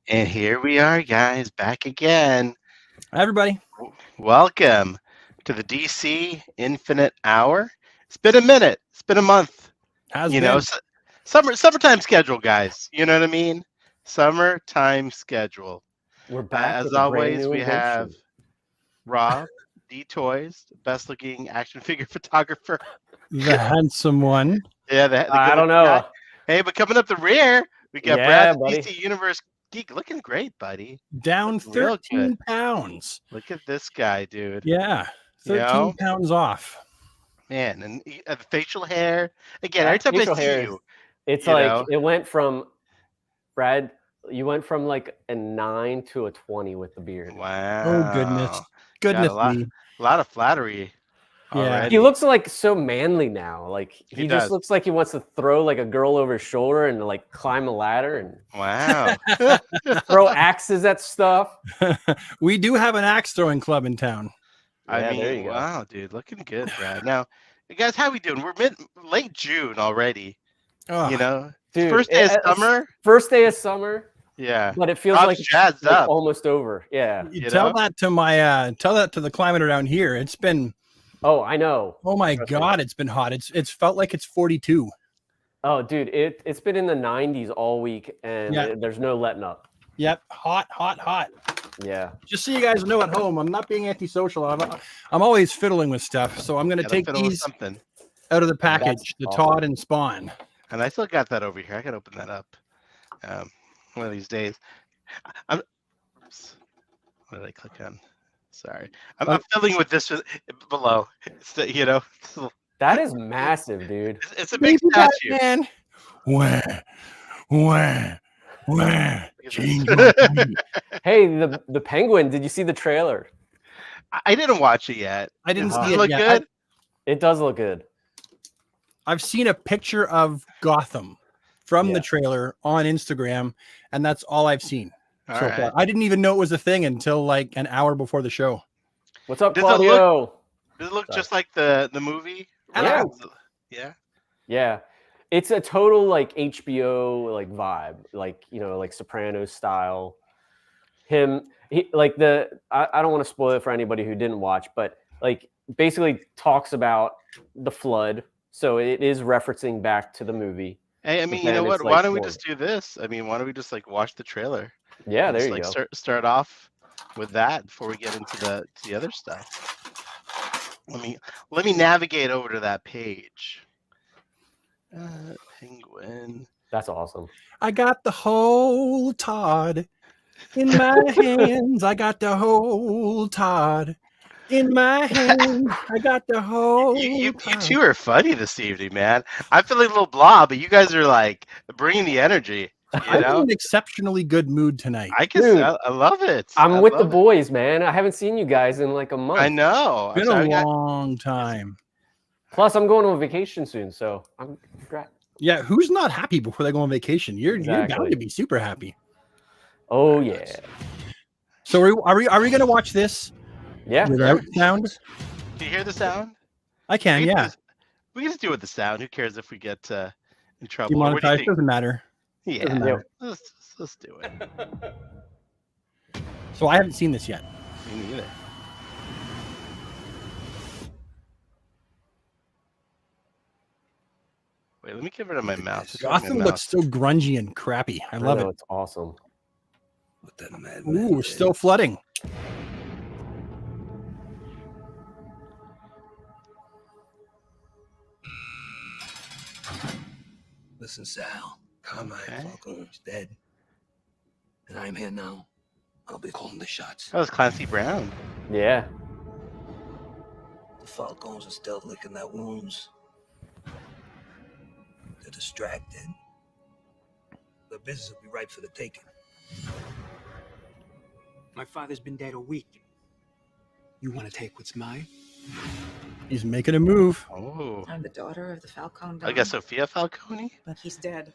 And here we are, guys, back again. Hi, everybody. Welcome to the DC Infinite Hour. It's been a minute. It's been a month. How's You been? know, summertime schedule, guys. You know what I mean? Summertime schedule. We're back As with a brand always, new we have invention. Rob D Toys, best looking action figure photographer. The handsome one. Yeah, the I don't good-looking guy. know. Hey, but coming up the rear, we got Yeah, Brad, the buddy. DC Universe geek, looking great, buddy. Down Real good. 13 pounds. Look at this guy, dude. Yeah. 13 You know? pounds off. Man, and the facial hair. Again, every time I facial see hair you, It's you like know? it went from Brad. You went from like a 9 to a 20 with the beard. Wow. Oh, goodness. Goodness me. A lot of flattery Yeah. already. He looks like so manly now. Like He he just does. looks like he wants to throw like a girl over his shoulder and like climb a ladder and Wow. throw axes at stuff. We do have an axe throwing club in town. I Yeah, mean, there you go. wow, dude, looking good, Brad. Now, guys, how we doing? We're late June already. Oh, You know, Dude, first day of it's summer. First day of summer, Yeah. but it feels Rob's like it's jazzed like up. almost over. Yeah. you you tell know? that to my tell that to the climate around here. It's been Oh, I know. oh my Trust me. god, it's been hot. It's felt like it's 42. Oh, dude, it's been in the 90s all week, and Yeah. there's no letting up. Yep, hot. Yeah. Just so you guys know at home, I'm not being antisocial. I'm always fiddling with stuff. So I'm gonna Gotta take fiddle with these something. out of the package, the awesome. Todd and Spawn. And I still got that over here. I can open that up one of these days. Oops. What did I click on? Sorry. I'm fiddling with this below. You know, That is massive, dude. it's a big Baby statue. Batman. Where? Look at Change this. my beat. Hey, the penguin, did you see the trailer? I didn't watch it yet. I didn't Does see Does it it look yet. good? It does look good. I've seen a picture of Gotham from Yeah. the trailer on Instagram, and that's all I've seen All so right. far. I didn't even know it was a thing until like an hour before the show. What's up, Does it look- Claudio? Does it look Sorry. just like the movie? Yeah. Yeah. Yeah. It's a total like HBO like vibe, like like Sopranos style. I don't want to spoil it for anybody who didn't watch, but like basically talks about the flood. So it is referencing back to the movie. Hey, I But mean, you know then what? it's, Why like, don't we more- just do this? I mean, why don't we just like watch the trailer? Yeah, And there just, you like, go. Start off with that before we get into the other stuff. Let me navigate over to that page. Penguin. That's awesome. I got the whole Todd in my hands. I got the whole Todd in my hand. I got the whole You Todd. two are funny this evening, man. I'm feeling a little blah, but you guys are like bringing the energy. You I'm in know, an exceptionally good mood tonight. I Dude, love it. I'm I with the love it. boys, man. I haven't seen you guys in like a month. I know. It's been So a I got- long time. Plus, I'm going on vacation soon, so I'm Yeah, who's not happy before they go on vacation? You're bound Exactly. to be super happy. Oh yeah, So are we going to watch this yeah. without sound? Do you hear the sound? I can, We can yeah. just- We can just do it with the sound. Who cares if we get in trouble? What do you Demonetized think? doesn't matter. Yeah, doesn't matter. let's do it. So I haven't seen this yet. Me neither. Wait, let me get rid of my mouse. It's Gotham my looks so grungy and crappy. I love know, it. It's awesome. What that madman Ooh, did. still flooding. Listen, Sal. Carmine Okay. Falcone's dead. And I'm here now. I'll be calling the shots. That was Clancy Brown. Yeah. The Falcones are still licking their wounds. They're distracted. The business will be ripe for the taking. My father's been dead a week. You want to take what's mine? He's making a move. Oh, I'm the daughter of the Falcone. I guess Sophia Falcone. But he's dead.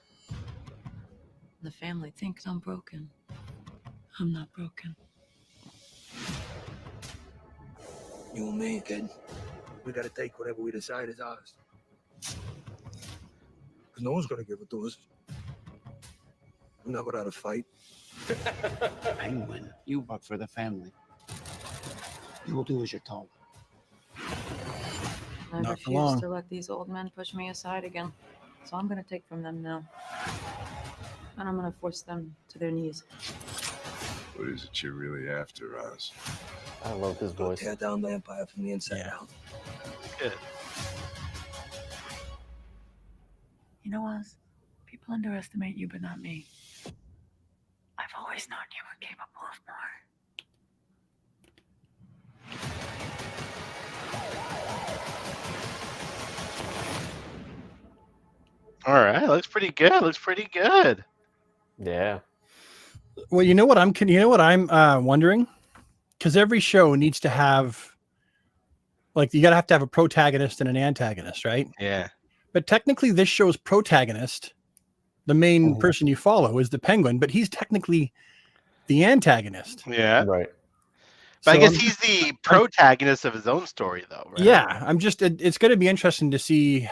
The family thinks I'm broken. I'm not broken. You and me, kid. We gotta take whatever we decide is ours. Because no one's gonna give it to us. We're not without a fight. Penguin, you work for the family. You will do as you're told. I Not for refuse long. to let these old men push me aside again. So I'm going to take from them now. And I'm going to force them to their knees. What is it you're really after, Oz? I love his Go voice. tear down the Empire from the inside Yeah. out. Good. You know, Oz, people underestimate you, but not me. I've always known you were capable of more. All right, looks pretty good. Looks pretty good. Yeah. Well, you know what I'm wondering, because every show needs to have, like, you gotta have to have a protagonist and an antagonist, right? Yeah. But technically, this show's protagonist, the main Mhm. person you follow, is the Penguin, but he's technically the antagonist. Yeah. Right. But I So guess I'm- he's the protagonist of his own story, though, right? Yeah, it's going to be interesting to see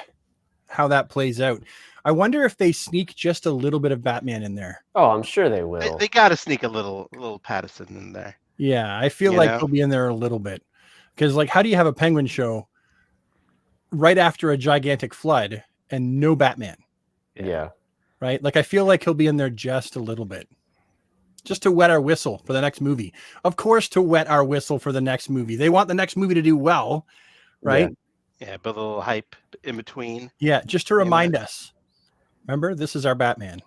how that plays out. I wonder if they sneak just a little bit of Batman in there. Oh, I'm sure they They, will. they got to sneak a little Patterson in there. Yeah, I feel You like know? he'll be in there a little bit. Because, like, how do you have a Penguin show right after a gigantic flood and no Batman, Yeah. right? Like, I feel like he'll be in there just a little bit. Just to wet our whistle for the next movie. Of course, to wet our whistle for the next movie. They want the next movie to do well, right? Yeah, but a little hype in between. Yeah, just to Yeah, remind us. Remember, this is our Batman.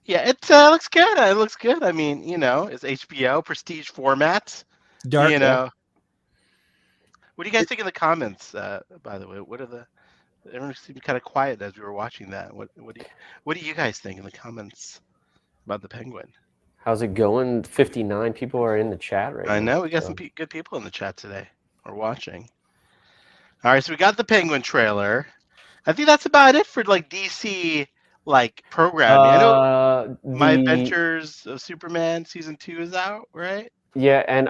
Yeah, it looks good. It looks good. I mean, it's HBO prestige format. Dark. What do you guys think in the comments? By the way, everyone seemed kind of quiet as we were watching that. What do you guys think in the comments about the Penguin? How's it going? 59 people are in the chat right now. I know we got some good people in the chat today or watching. All right, so we got the Penguin trailer. I think that's about it for like DC programming. I know My Adventures of Superman season 2 is out, right? Yeah, and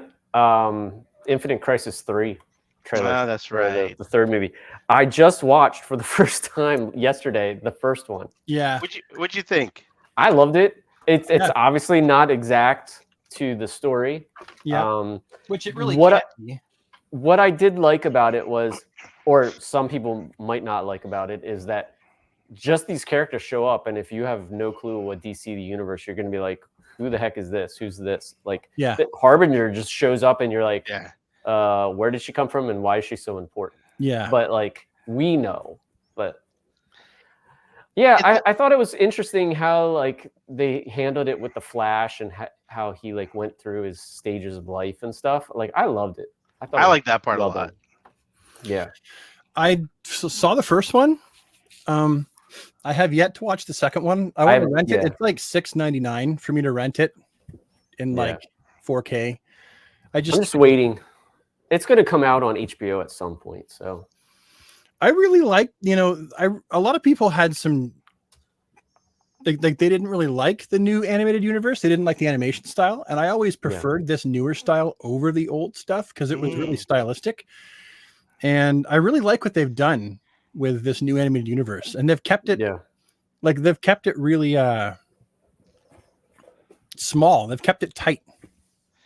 Infinite Crisis 3 trailer. Oh, that's for the- right. The third movie. I just watched for the first time yesterday the first one. Yeah. What'd you think? I loved it. It's Yeah. obviously not exact to the story. Yeah. Which it really what can't I- be. What I did like about it was, or some people might not like about it, is that just these characters show up, and if you have no clue what DC the universe, you're going to be like, who the heck is this? Who's this? Like, Yeah. the Harbinger just shows up, and you're like, Yeah. where did she come from, and why is she so important? Yeah. But like, we know. But yeah, I thought it was interesting how like they handled it with the Flash and how he like went through his stages of life and stuff. Like, I loved it. thought I it like was that part a well lot. done. Yeah. I saw the first one. I have yet to watch the second one. I want to haven't- rent it. yeah. It's like $6.99 for me to rent it in Yeah. like 4K. I'm just waiting. It's going to come out on HBO at some point. So I really like, a lot of people had some they didn't really like the new animated universe. They didn't like the animation style, and I always preferred this newer style over the old stuff because it was really stylistic. And I really like what they've done with this new animated universe, and they've kept it they've kept it really small. They've kept it tight.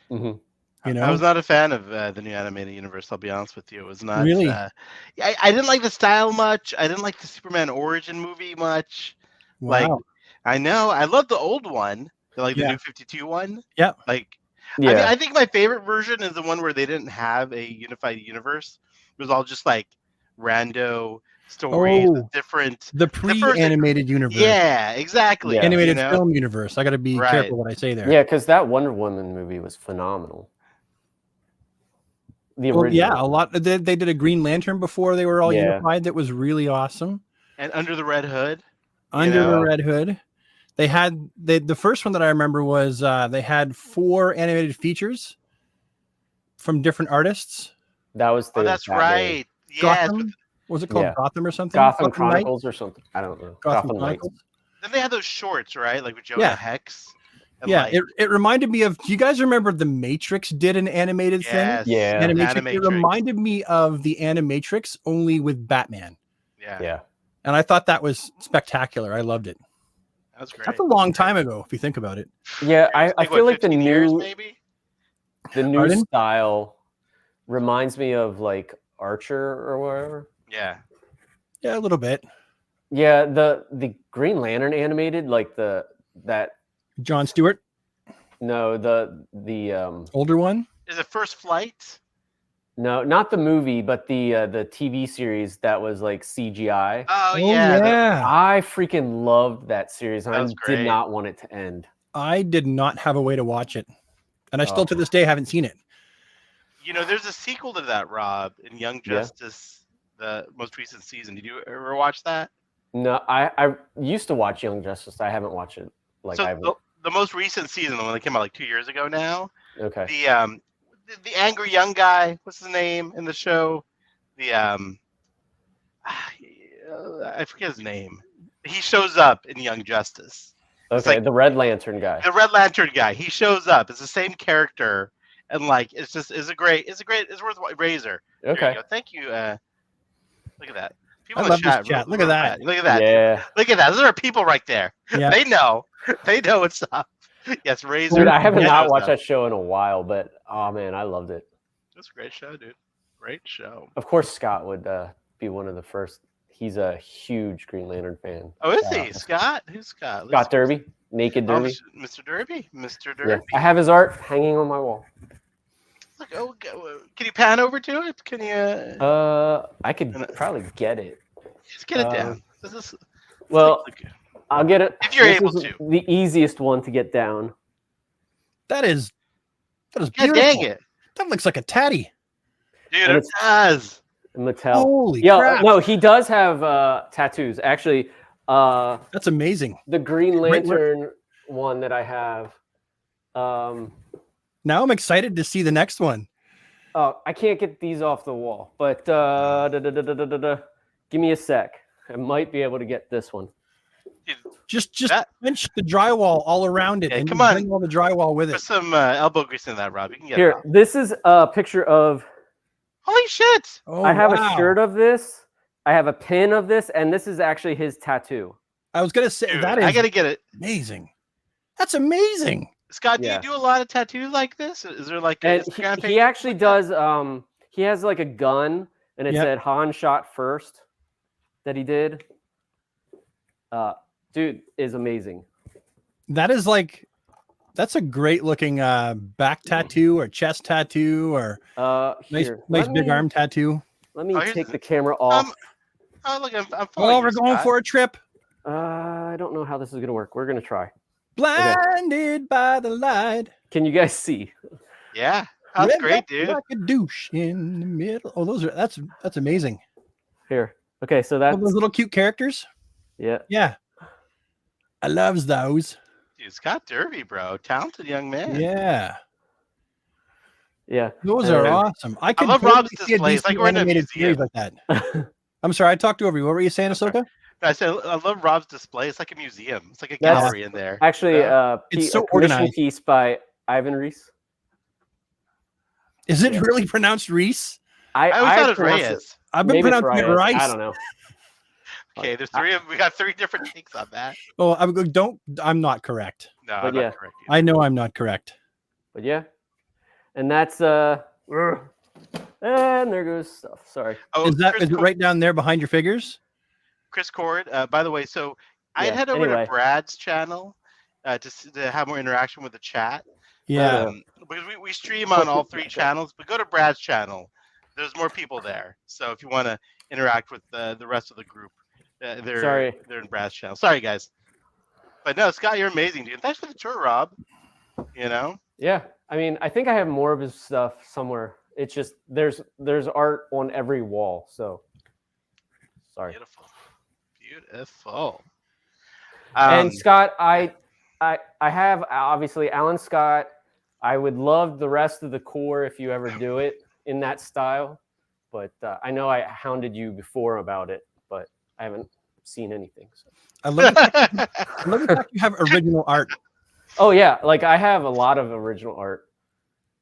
Mhm. I was not a fan of the new animated universe. I'll be honest with you. It was not Really? I didn't like the style much. I didn't like the Superman origin movie much. Like, Wow. I know I love the old one, the Yeah. new 52 one. Yeah. Like, Yeah. I think my favorite version is the one where they didn't have a unified universe. It was all just like rando stories, with different the first- pre-animated universe. Yeah, exactly. Yeah. Animated you know? film universe. I got to be Right. careful what I say there. Yeah, because that Wonder Woman movie was phenomenal. The Well, original. yeah, a lot. They did a Green Lantern before they were all Yeah. unified. That was really awesome. And Under the Red Hood. Under the know? Red Hood, they had the first one that I remember was they had 4 animated features from different artists. That was the Oh, that's Batman. right. Yes. Gotham? Was it called Yeah. Gotham or something? Gotham Knight? Chronicles or something. I don't know. Gotham Gotham Knights. Chronicles. Then they had those shorts, right? Like with Jonah Yeah. Hex. And Yeah, like, it reminded me of. Do you guys remember the Matrix did an animated yes, thing? Yeah. Animatrix. It Animatrix. reminded me of the Animatrix only with Batman, Yeah. Yeah. and I thought that was spectacular. I loved it. That's great. That's a long time ago if you think about it. Yeah, I What, feel like the 15 years, new maybe. Pardon? style reminds me of like Archer or whatever. Yeah. Yeah, a little bit. Yeah, the Green Lantern animated, like that John Stewart, no the older one. Is it First Flight? no, not the movie, but the TV series that was like CGI. Oh, yeah. I freaking loved that series, and That I was did great. not want it to end. I did not have a way to watch it, and I still Oh. to this day haven't seen it. You know, there's a sequel to that, Rob, in Young Yeah. Justice, the most recent season. Did you ever watch that? No, I used to watch Young Justice. I haven't watched it. Like So I haven't. the most recent season, the one that came out like 2 years ago now, Okay. the angry young guy, what's his name in the show? The I forget his name. He shows up in Young Justice. It's Okay, like- the Red Lantern guy. The Red Lantern guy. He shows up. It's the same character, and like it's worth Razor. There you Okay. go. Thank you. Look at that. People I in love the this chat. chat. really- Look at really that. bad. Look at that. Yeah. Look at that. Those are people right there. Yeah. They know. They know what's up. Yes, Razor. Dude, I haven't shows not watched up. that show in a while, but oh man, I loved it. That's a great show, dude. Great show. Of course, Scott would be one of the first. He's a huge Green Lantern fan. Oh, is Shout he? out. Scott? Who's Scott? Scott Derby, Naked Oh, Derby. Mr. Derby. Mr. Yeah, Derby. I have his art hanging on my wall. Look, can you pan over to it? Can you I could And, probably get it. just get it uh, down? This is, Well, look, I'll get it. If you're This able is to. The easiest one to get down. That is God beautiful. dang it. That looks like a tatty. Dude, And it it's- does. Mattel. Holy Yeah, crap! no, he does have tattoos. Actually, That's amazing. the Green Great work. Lantern one that I have. Now I'm excited to see the next one. Oh, I can't get these off the wall, but give me a sec. I might be able to get this one. Dude, Just That- pinch the drywall all around it, Yeah, and come you on. bring all the drywall with put it. some elbow grease in that, Rob. You can get Here, it. this is a picture of. Holy shit. Oh, I have wow. a shirt of this. I have a pin of this, and this is actually his tattoo. I was gonna say Dude, that is I got to get it. amazing. That's amazing. Scott, do Yeah. you do a lot of tattoos like this? Is there like And Instagram he page? actually does. He has like a gun, and it Yep. said Han shot first. That he did. Dude is amazing. That is like, that's a great looking back tattoo or chest tattoo or nice Here, nice let big me- arm tattoo. Let me Oh, here's take the- the camera off. Oh, look, I'm following Oh, you, we're going Scott. for a trip. I don't know how this is gonna work. We're gonna try. Blinded by the light. Can you guys see? Yeah. That's Red great, up dude. Like a douche in the middle. Oh, that's amazing. Here. Okay, so All that's those little cute characters. yeah. Yeah. I loves those. Dude, Scott Derby, bro. Talented young man. Yeah. Yeah. Those are And- awesome. I could love totally Rob's see a displays, DC like we're in a animated series museum. like that. I'm sorry, I talked over you. What were you saying, Ahsoka? I said I love Rob's display. It's like a museum. It's like a That's- gallery in there. Actually, It's a so commission organized. piece by Ivan Reese. Is it Yeah. really pronounced Reese? I always thought it was pronounce Reyes. I've been Maybe it's pronouncing it Reyes. Rice. I don't know. Okay, there's three of we got three different takes on that. Oh, I'm not correct. No, But I'm yeah. not correct. I know I'm not correct. But yeah. And that's and there goes stuff. Sorry. Oh, Is Chris it right down there behind your figures? Chris Cord, by the way, so I Yeah, head over anyway. to Brad's channel to have more interaction with the chat. Yeah. Because we stream on all three channels, but go to Brad's channel. There's more people there. So if you want to interact with the rest of the group, they're in Brad's channel. Sorry, guys. But no, Scott, you're amazing, dude. Thanks for the tour, Rob. You know? Yeah. I mean, I think I have more of his stuff somewhere. It's just there's art on every wall. So sorry. Beautiful. Beautiful. And Scott, I have obviously Alan Scott. I would love the rest of the core if you ever do it in that style. But I know I hounded you before about it, but I haven't seen anything. So. I love the fact you have original art. Oh yeah, like I have a lot of original art.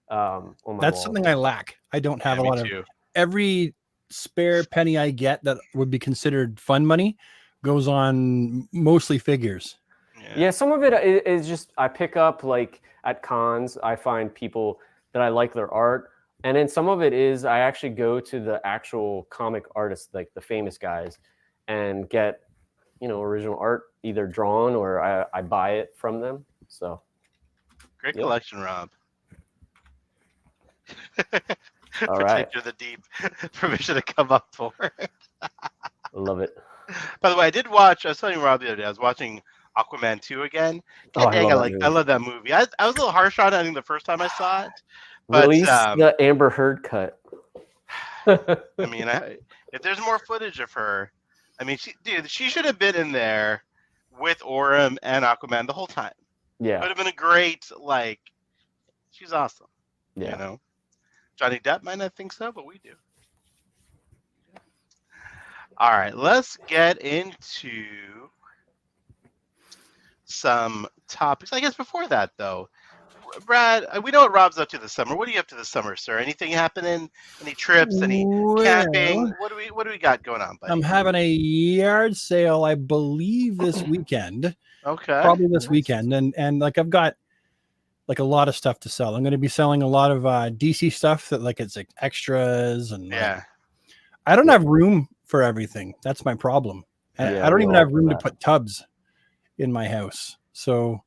On my That's wall. something I lack. I don't have Yeah, a me lot of too. every spare penny I get that would be considered fun money goes on mostly figures. Yeah. Yeah, some of it is just I pick up like at cons. I find people that I like their art, and then some of it is I actually go to the actual comic artists, like the famous guys, and get original art either drawn or I buy it from them. So Great Yeah. collection, Rob. All right. Protect the deep. Permission to come up for it. I love it. By the way, I was telling Rob the other day, I was watching Aquaman 2 again. Oh, God I dang, love that I movie. love that movie. I was a little harsh on it, I think, the first time I saw it. But Release the Amber Heard cut. I mean, if there's more footage of her, I mean, she should have been in there with Orem and Aquaman the whole time. It Yeah. would have been a great, like, she's awesome. Yeah. You know, Johnny Depp might not think so, but we do. All right, let's get into some topics. I guess before that, though, Brad, we know what Rob's up to this summer. What are you up to this summer, sir? Anything happening? Any trips? Any camping? What do we got going on, buddy? I'm having a yard sale, I believe, this weekend. Okay. Probably this Nice. weekend, and like I've got like a lot of stuff to sell. I'm going to be selling a lot of DC stuff that like it's like extras and like, Yeah. I don't have room for everything. That's my problem. And Yeah, I don't we even all have do room to that. put tubs in my house. So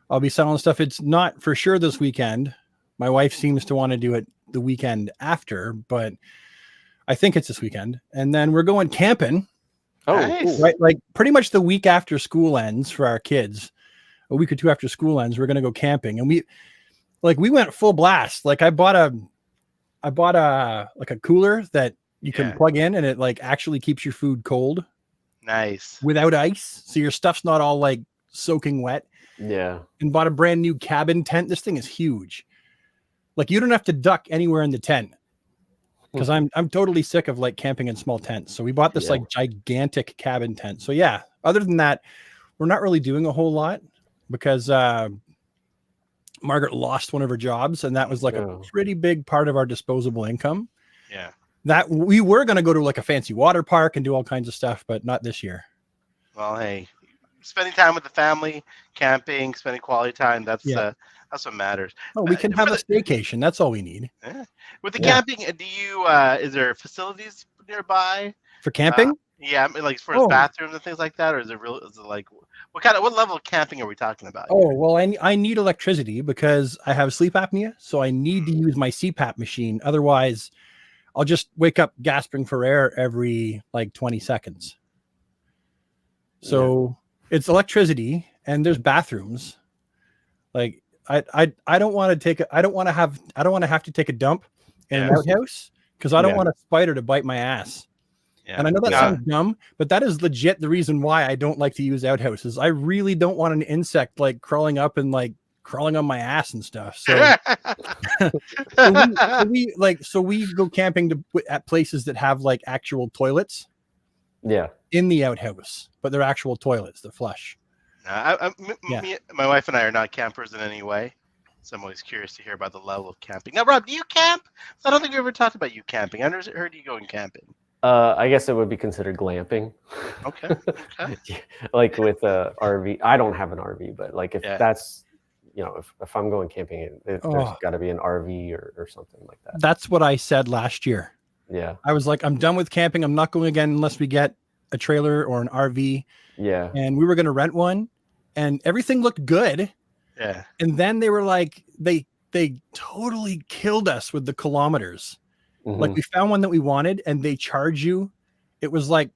I'll be selling stuff. It's not for sure this weekend. My wife seems to want to do it the weekend after, but I think it's this weekend. And then we're going camping, Oh, Nice. cool. right? Like pretty much the week after school ends for our kids. A week or two after school ends, we're going to go camping. And we went full blast. Like I bought a like a cooler that you can Yeah. plug in and it like actually keeps your food cold Nice. without ice. So your stuff's not all like soaking wet. Yeah. And bought a brand new cabin tent. This thing is huge. Like you don't have to duck anywhere in the tent. Because I'm totally sick of like camping in small tents. So we bought this Yeah. like gigantic cabin tent. So yeah, other than that, we're not really doing a whole lot because Margaret lost one of her jobs, and that was like Oh. a pretty big part of our disposable income. Yeah. That we were going to go to like a fancy water park and do all kinds of stuff, but not this year. Well, hey, spending time with the family, camping, spending quality time, that's what matters. Oh, we can have for a staycation. That's all we need With the Yeah. camping, do you is there facilities nearby? for camping. Yeah, I mean, like for Oh. bathrooms and things like that, or is it like what level of camping are we talking about? Oh, well, I need electricity because I have sleep apnea. So I need to use my CPAP machine. Otherwise, I'll just wake up gasping for air every like 20 seconds. So it's electricity and there's bathrooms. Like I don't want to I don't want to have to take a dump in an Yeah. outhouse because I don't Yeah. want a spider to bite my ass. Yeah. And I know that Yeah. sounds dumb, but that is legit the reason why I don't like to use outhouses. I really don't want an insect like crawling up and like crawling on my ass and stuff. So we go camping at places that have like actual toilets Yeah. in the outhouse, but they're actual toilets that flush. No, my wife and I are not campers in any way, so I'm always curious to hear about the level of camping. Now, Rob, do you camp? I don't think we ever talked about you camping. I never heard you going camping. I guess it would be considered glamping. Okay. Okay. Like with a RV. I don't have an RV, but like if Yeah. that's if I'm going camping, there's Oh. got to be an RV or something like that. That's what I said last year. Yeah. I was like, I'm done with camping. I'm not going again unless we get a trailer or an RV. Yeah. And we were going to rent one, and everything looked good. Yeah. And then they were like, they totally killed us with the kilometers. Like Mhm. we found one that we wanted, and they charge you. It was like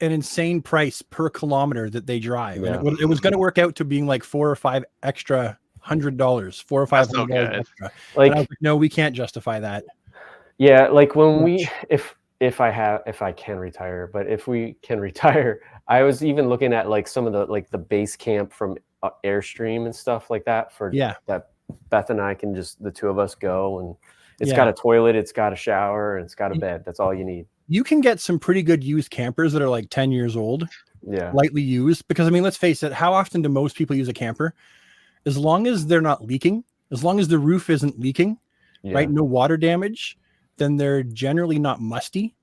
an insane price per kilometer that they drive. Yeah. And it was going to work out to being like $4 or $5 extra $100, $400 or That's so $500 good. extra. like And I was like, no, we can't justify that. yeah, like when we if I can retire, but if we can retire, I was even looking at like some of the base camp from Airstream and stuff like that for Yeah. that Beth and I can just the two of us go, and it's Yeah. got a toilet, it's got a shower, and it's got a bed. That's all you need. You can get some pretty good used campers that are like 10 years old, Yeah. lightly used. Because I mean, let's face it, how often do most people use a camper? As long as they're not leaking, as long as the roof isn't leaking, Yeah. right? No water damage, then they're generally not musty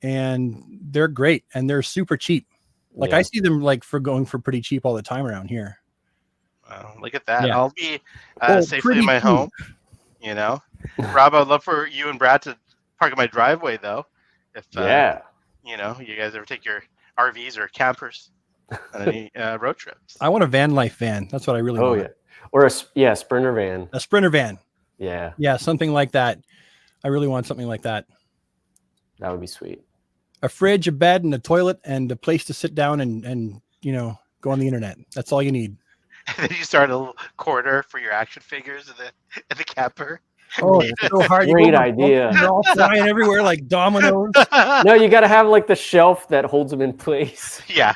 and they're great and they're super cheap. Like Yeah. I see them like for going for pretty cheap all the time around here. Look at that. Yeah. I'll be Oh, safely pretty in my cheap. home. You know, Rob, I'd love for you and Brad to park in my driveway though. If Yeah. you know, you guys ever take your RVs or campers on any road trips. I want a van life van. That's what I really Oh want. yeah. Or a Sprinter van. A Sprinter van. Yeah, Yeah, something like that. I really want something like that. that would be sweet. A fridge, a bed, and a toilet, and a place to sit down and go on the internet. That's all you need. And then you start a little corner for your action figures in the camper. Oh, it's so hard. You Great go, idea. They're all flying everywhere like dominoes. No, you got to have like the shelf that holds them in place. Yeah.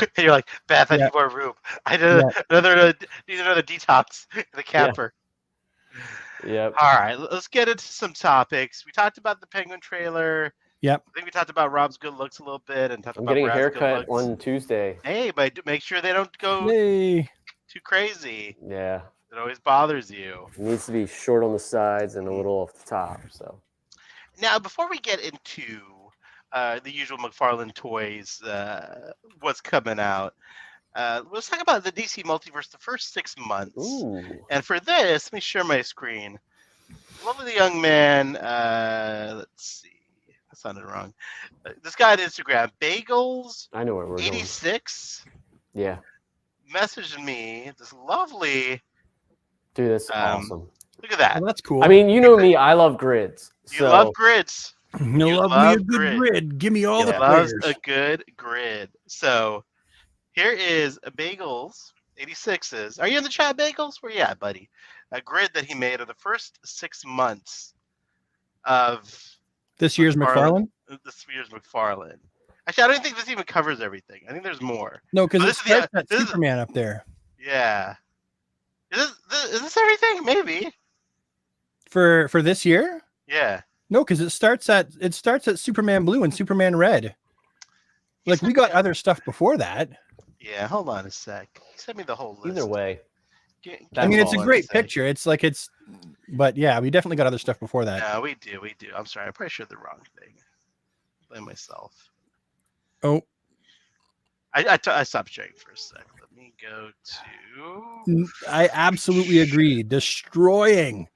And you're like, Beth, I Yeah. need more room. I need another detox in the camper. Yep. All right, let's get into some topics. We talked about the Penguin trailer. Yep. I think we talked about Rob's good looks a little bit, and talked I'm about getting a Brad's good haircut looks. on Tuesday. Hey, but make sure they don't go Hey. too crazy. Yeah. It always bothers you. It needs to be short on the sides and a little off the top. So Now, before we get into the usual McFarlane toys, what's coming out, let's talk about the DC Multiverse the first 6 months. ooh. And for this, let me share my screen. Lovely young man. Let's see. That sounded wrong. This guy on Instagram, Bagels86, I know where we're going. Yeah. messaged me this lovely. Dude, that's Um, awesome. Look at that. Well, that's cool. I mean, you know me, I love grids. You So love grids. you you love me love a good grid. grid. Give me all He the loves players. a good grid. So here is a Bagels 86's. Are you in the chat, Bagels? Where you at, buddy? A grid that he made of the first 6 months of This year's McFarlane? this year's McFarlane. Actually, I don't think this even covers everything. I think there's more. No, because Oh, it this is the- starts that this is- Superman up there. Yeah. Is this everything? Maybe. For this year? Yeah. No, because it starts at Superman Blue and Superman Red. Like we got other stuff before that. Yeah. Hold on a sec. Send me the whole list. either way, Get I mean, it's a all great to say. picture. But yeah, we definitely got other stuff before that. No, we do. I'm sorry. I probably showed the wrong thing. Blame myself. Oh, I stopped sharing for a sec. Let me go to. I absolutely agree. Destroying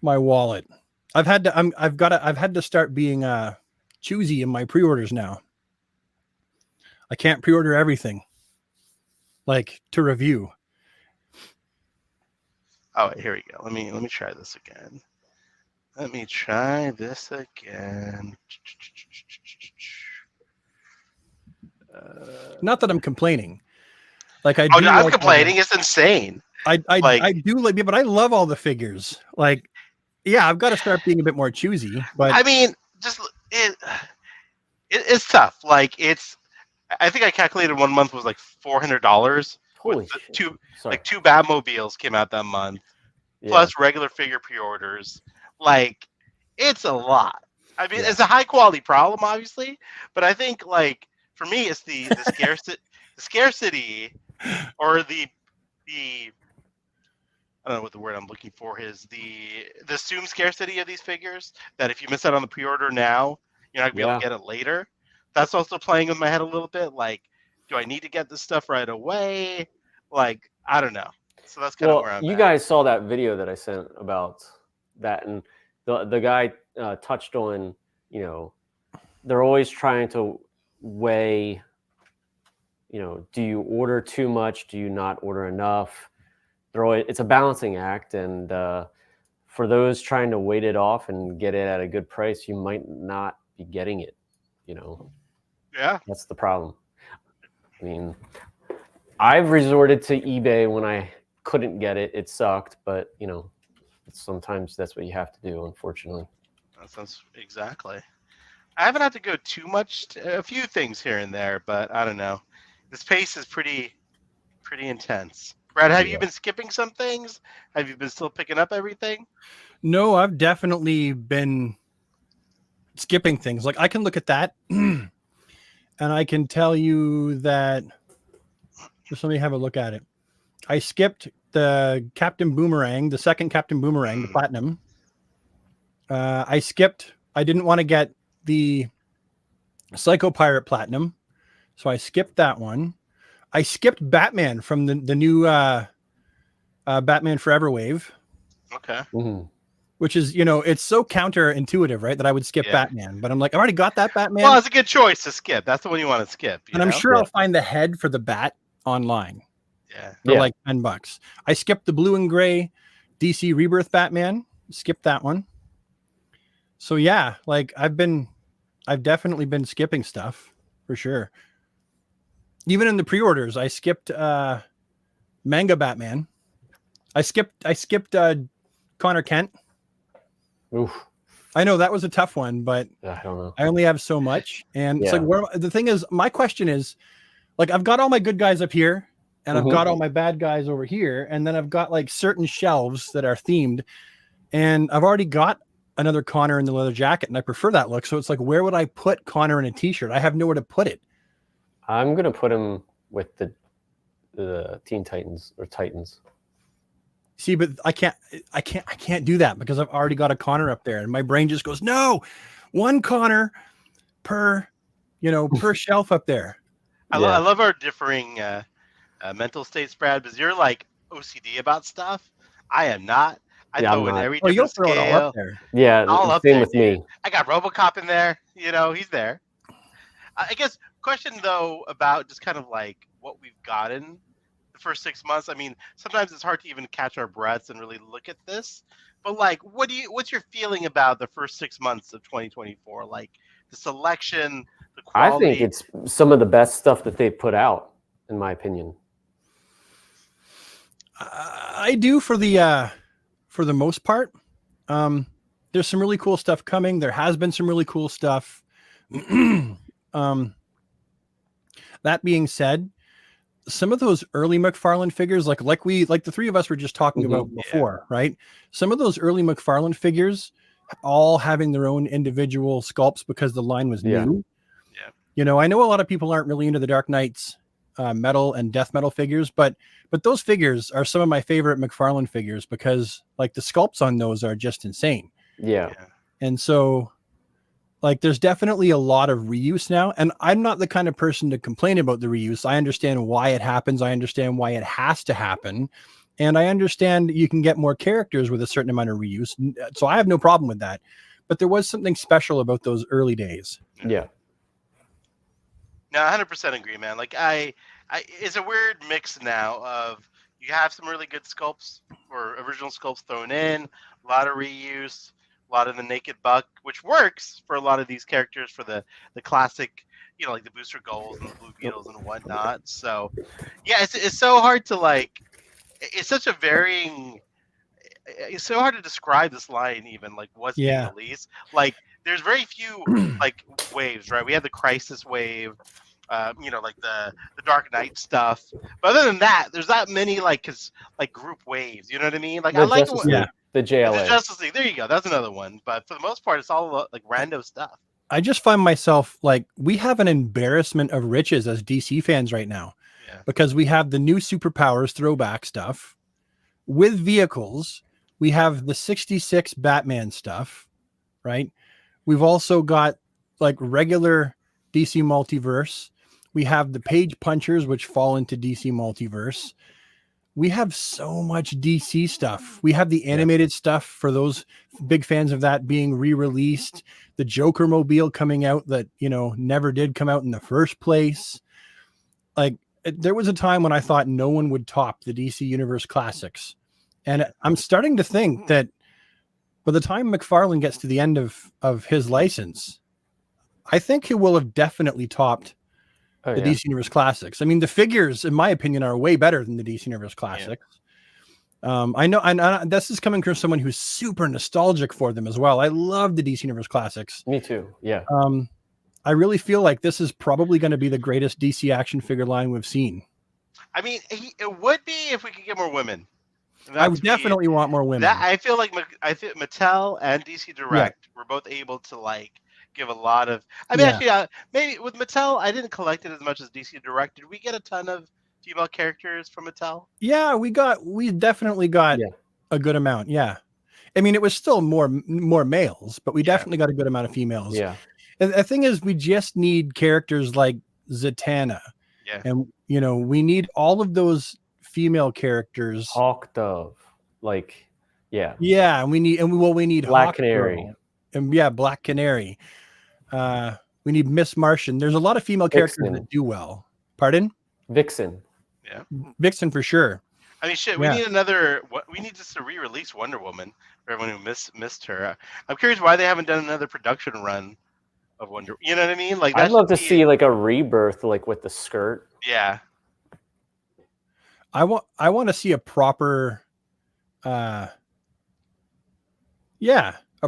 my wallet. I've had to start being choosy in my pre-orders now. I can't pre-order everything. Like to review. Oh, wait, here we go. Let me try this again. Not that I'm complaining. Like I Oh, do no, I'm like- complaining. It's insane. I Like- do like it, but I love all the figures. Like, yeah, I've got to start being a bit more choosy. But I mean, just it's tough. Like I think I calculated 1 month was like $400. holy With the shit. two Sorry. like 2 Batmobiles came out that month, Yeah. plus regular figure pre-orders. Like it's a lot. I mean, Yeah. it's a high quality problem, obviously, but I think like for me, it's the scarcity, the scarcity, or the I don't know what the word I'm looking for is, the assumed scarcity of these figures, that if you miss out on the pre-order now, you're not gonna be able Yeah. to get it later. That's also playing with my head a little bit. Like, do I need to get this stuff right away? Like, I don't know. So that's kind of where Well, I'm you at. guys saw that video that I sent about that, and the guy touched on, they're always trying to weigh, do you order too much? Do you not order enough? It's a balancing act, and for those trying to wait it off and get it at a good price, you might not be getting it. Yeah. That's the problem. I mean, I've resorted to eBay when I couldn't get it. It sucked, but sometimes that's what you have to do, unfortunately. That sounds exactly. I haven't had to go too much. A few things here and there, but I don't know. This pace is pretty intense. Brad, have you Yeah. been skipping some things? Have you been still picking up everything? no, I've definitely been skipping things. Like I can look at that and I can tell you that. Just let me have a look at it. I skipped the Captain Boomerang, the second Captain Boomerang, the Platinum. I didn't want to get the Psycho Pirate Platinum, So I skipped that one. I skipped Batman from the new Batman Forever wave, Okay. Mhm. which is, it's so counterintuitive, right? That I would skip Yeah. Batman, but I'm like, I already got that Batman. Well, it's a good choice to skip. That's the one you want to skip. And I'm sure Yeah. I'll find the head for the bat online Yeah. for Yeah. like $10. I skipped the blue and gray DC Rebirth Batman. Skipped that one. So yeah, like I've definitely been skipping stuff for sure. Even in the pre-orders, I skipped Manga Batman. I skipped Connor Kent. Oof. I know that was a tough one, but I don't know. I only have so much. And it's Yeah. like, the thing is, my question is, like, I've got all my good guys up here, and I've Mhm. got all my bad guys over here, and then I've got like certain shelves that are themed, and I've already got another Connor in the leather jacket, and I prefer that look. So it's like, where would I put Connor in a t-shirt? I have nowhere to put it. I'm gonna put him with the Teen Titans or Titans. See, but I can't do that because I've already got a Connor up there, and my brain just goes, no, one Connor per shelf up there. I Yeah. love our differing mental states, Brad, because you're like OCD about stuff. I am not. I Yeah, I'm throw in not. every Oh, you'll different throw it all scale. up there. Yeah, All up same there, with me. I got RoboCop in there. He's there. I guess question though about just kind of like what we've gotten the first 6 months. I mean, sometimes it's hard to even catch our breaths and really look at this. But like, what's your feeling about the first 6 months of 2024? Like the selection, the I quality. think it's some of the best stuff that they've put out, in my opinion. I do for the most part. There's some really cool stuff coming. There has been some really cool stuff. That being said, some of those early McFarlane figures, like the three of us were just talking about before, right? Some of those early McFarlane figures, all having their own individual sculpts because the line was new. Yeah. I know a lot of people aren't really into the Dark Knights metal and death metal figures, but those figures are some of my favorite McFarlane figures because like the sculpts on those are just insane. Yeah. And so like there's definitely a lot of reuse now, and I'm not the kind of person to complain about the reuse. I understand why it happens. I understand why it has to happen. And I understand you can get more characters with a certain amount of reuse. So I have no problem with that. But there was something special about those early days. Yeah. No, 100% agree, man. Like it's a weird mix now of you have some really good sculpts or original sculpts thrown in, a lot of reuse, a lot of the Naked Buck, which works for a lot of these characters for the classic, like the Booster Goals and the Blue Beetles and whatnot. So yeah, it's so hard to like. It's such a varying. It's so hard to describe this line, even like what's being released. Like there's very few like waves, right? We had the Crisis wave. Like the Dark Knight stuff. But other than that, there's not many like group waves. You know what I mean? Like The I like Justice League, the JLA. the Justice League. There you go. That's another one. But for the most part, it's all like rando stuff. I just find myself like we have an embarrassment of riches as DC fans right now, because we have the new superpowers throwback stuff with vehicles. We have the 66 Batman stuff, right? We've also got like regular DC multiverse. We have the page punchers, which fall into DC multiverse. We have so much DC stuff. We have the animated stuff for those big fans of that being re-released. The Joker mobile coming out that, never did come out in the first place. Like there was a time when I thought no one would top the DC Universe Classics. And I'm starting to think that by the time McFarlane gets to the end of his license, I think he will have definitely topped the DC Universe Classics. I mean, the figures, in my opinion, are way better than the DC Universe Classics. I know, and this is coming from someone who's super nostalgic for them as well. I love the DC Universe Classics. Me too. Yeah. I really feel like this is probably going to be the greatest DC action figure line we've seen. I mean, it would be if we could get more women. I would definitely want more women. I feel like Mattel and DC Direct were both able to like give a lot of. I mean, actually, maybe with Mattel, I didn't collect it as much as DC Direct. Did we get a ton of female characters from Mattel? Yeah, we definitely got a good amount. Yeah, I mean, it was still more males, but we definitely got a good amount of females. Yeah. And the thing is, we just need characters like Zatanna. Yeah. And you know, we need all of those female characters. Hawk Dove, like, yeah, Yeah, and we need Black Hawk Canary. Girl. And yeah, Black Canary. We need Miss Martian. There's a lot of female characters Vixen. that do well. Pardon? Vixen. Vixen for sure. I mean, shit. Yeah. We need another. We need just to re-release Wonder Woman for everyone who missed her. I'm curious why they haven't done another production run of Wonder. You know what I mean? Like, I'd that love to should be- see like a rebirth, like with the skirt. Yeah. I want to see a proper a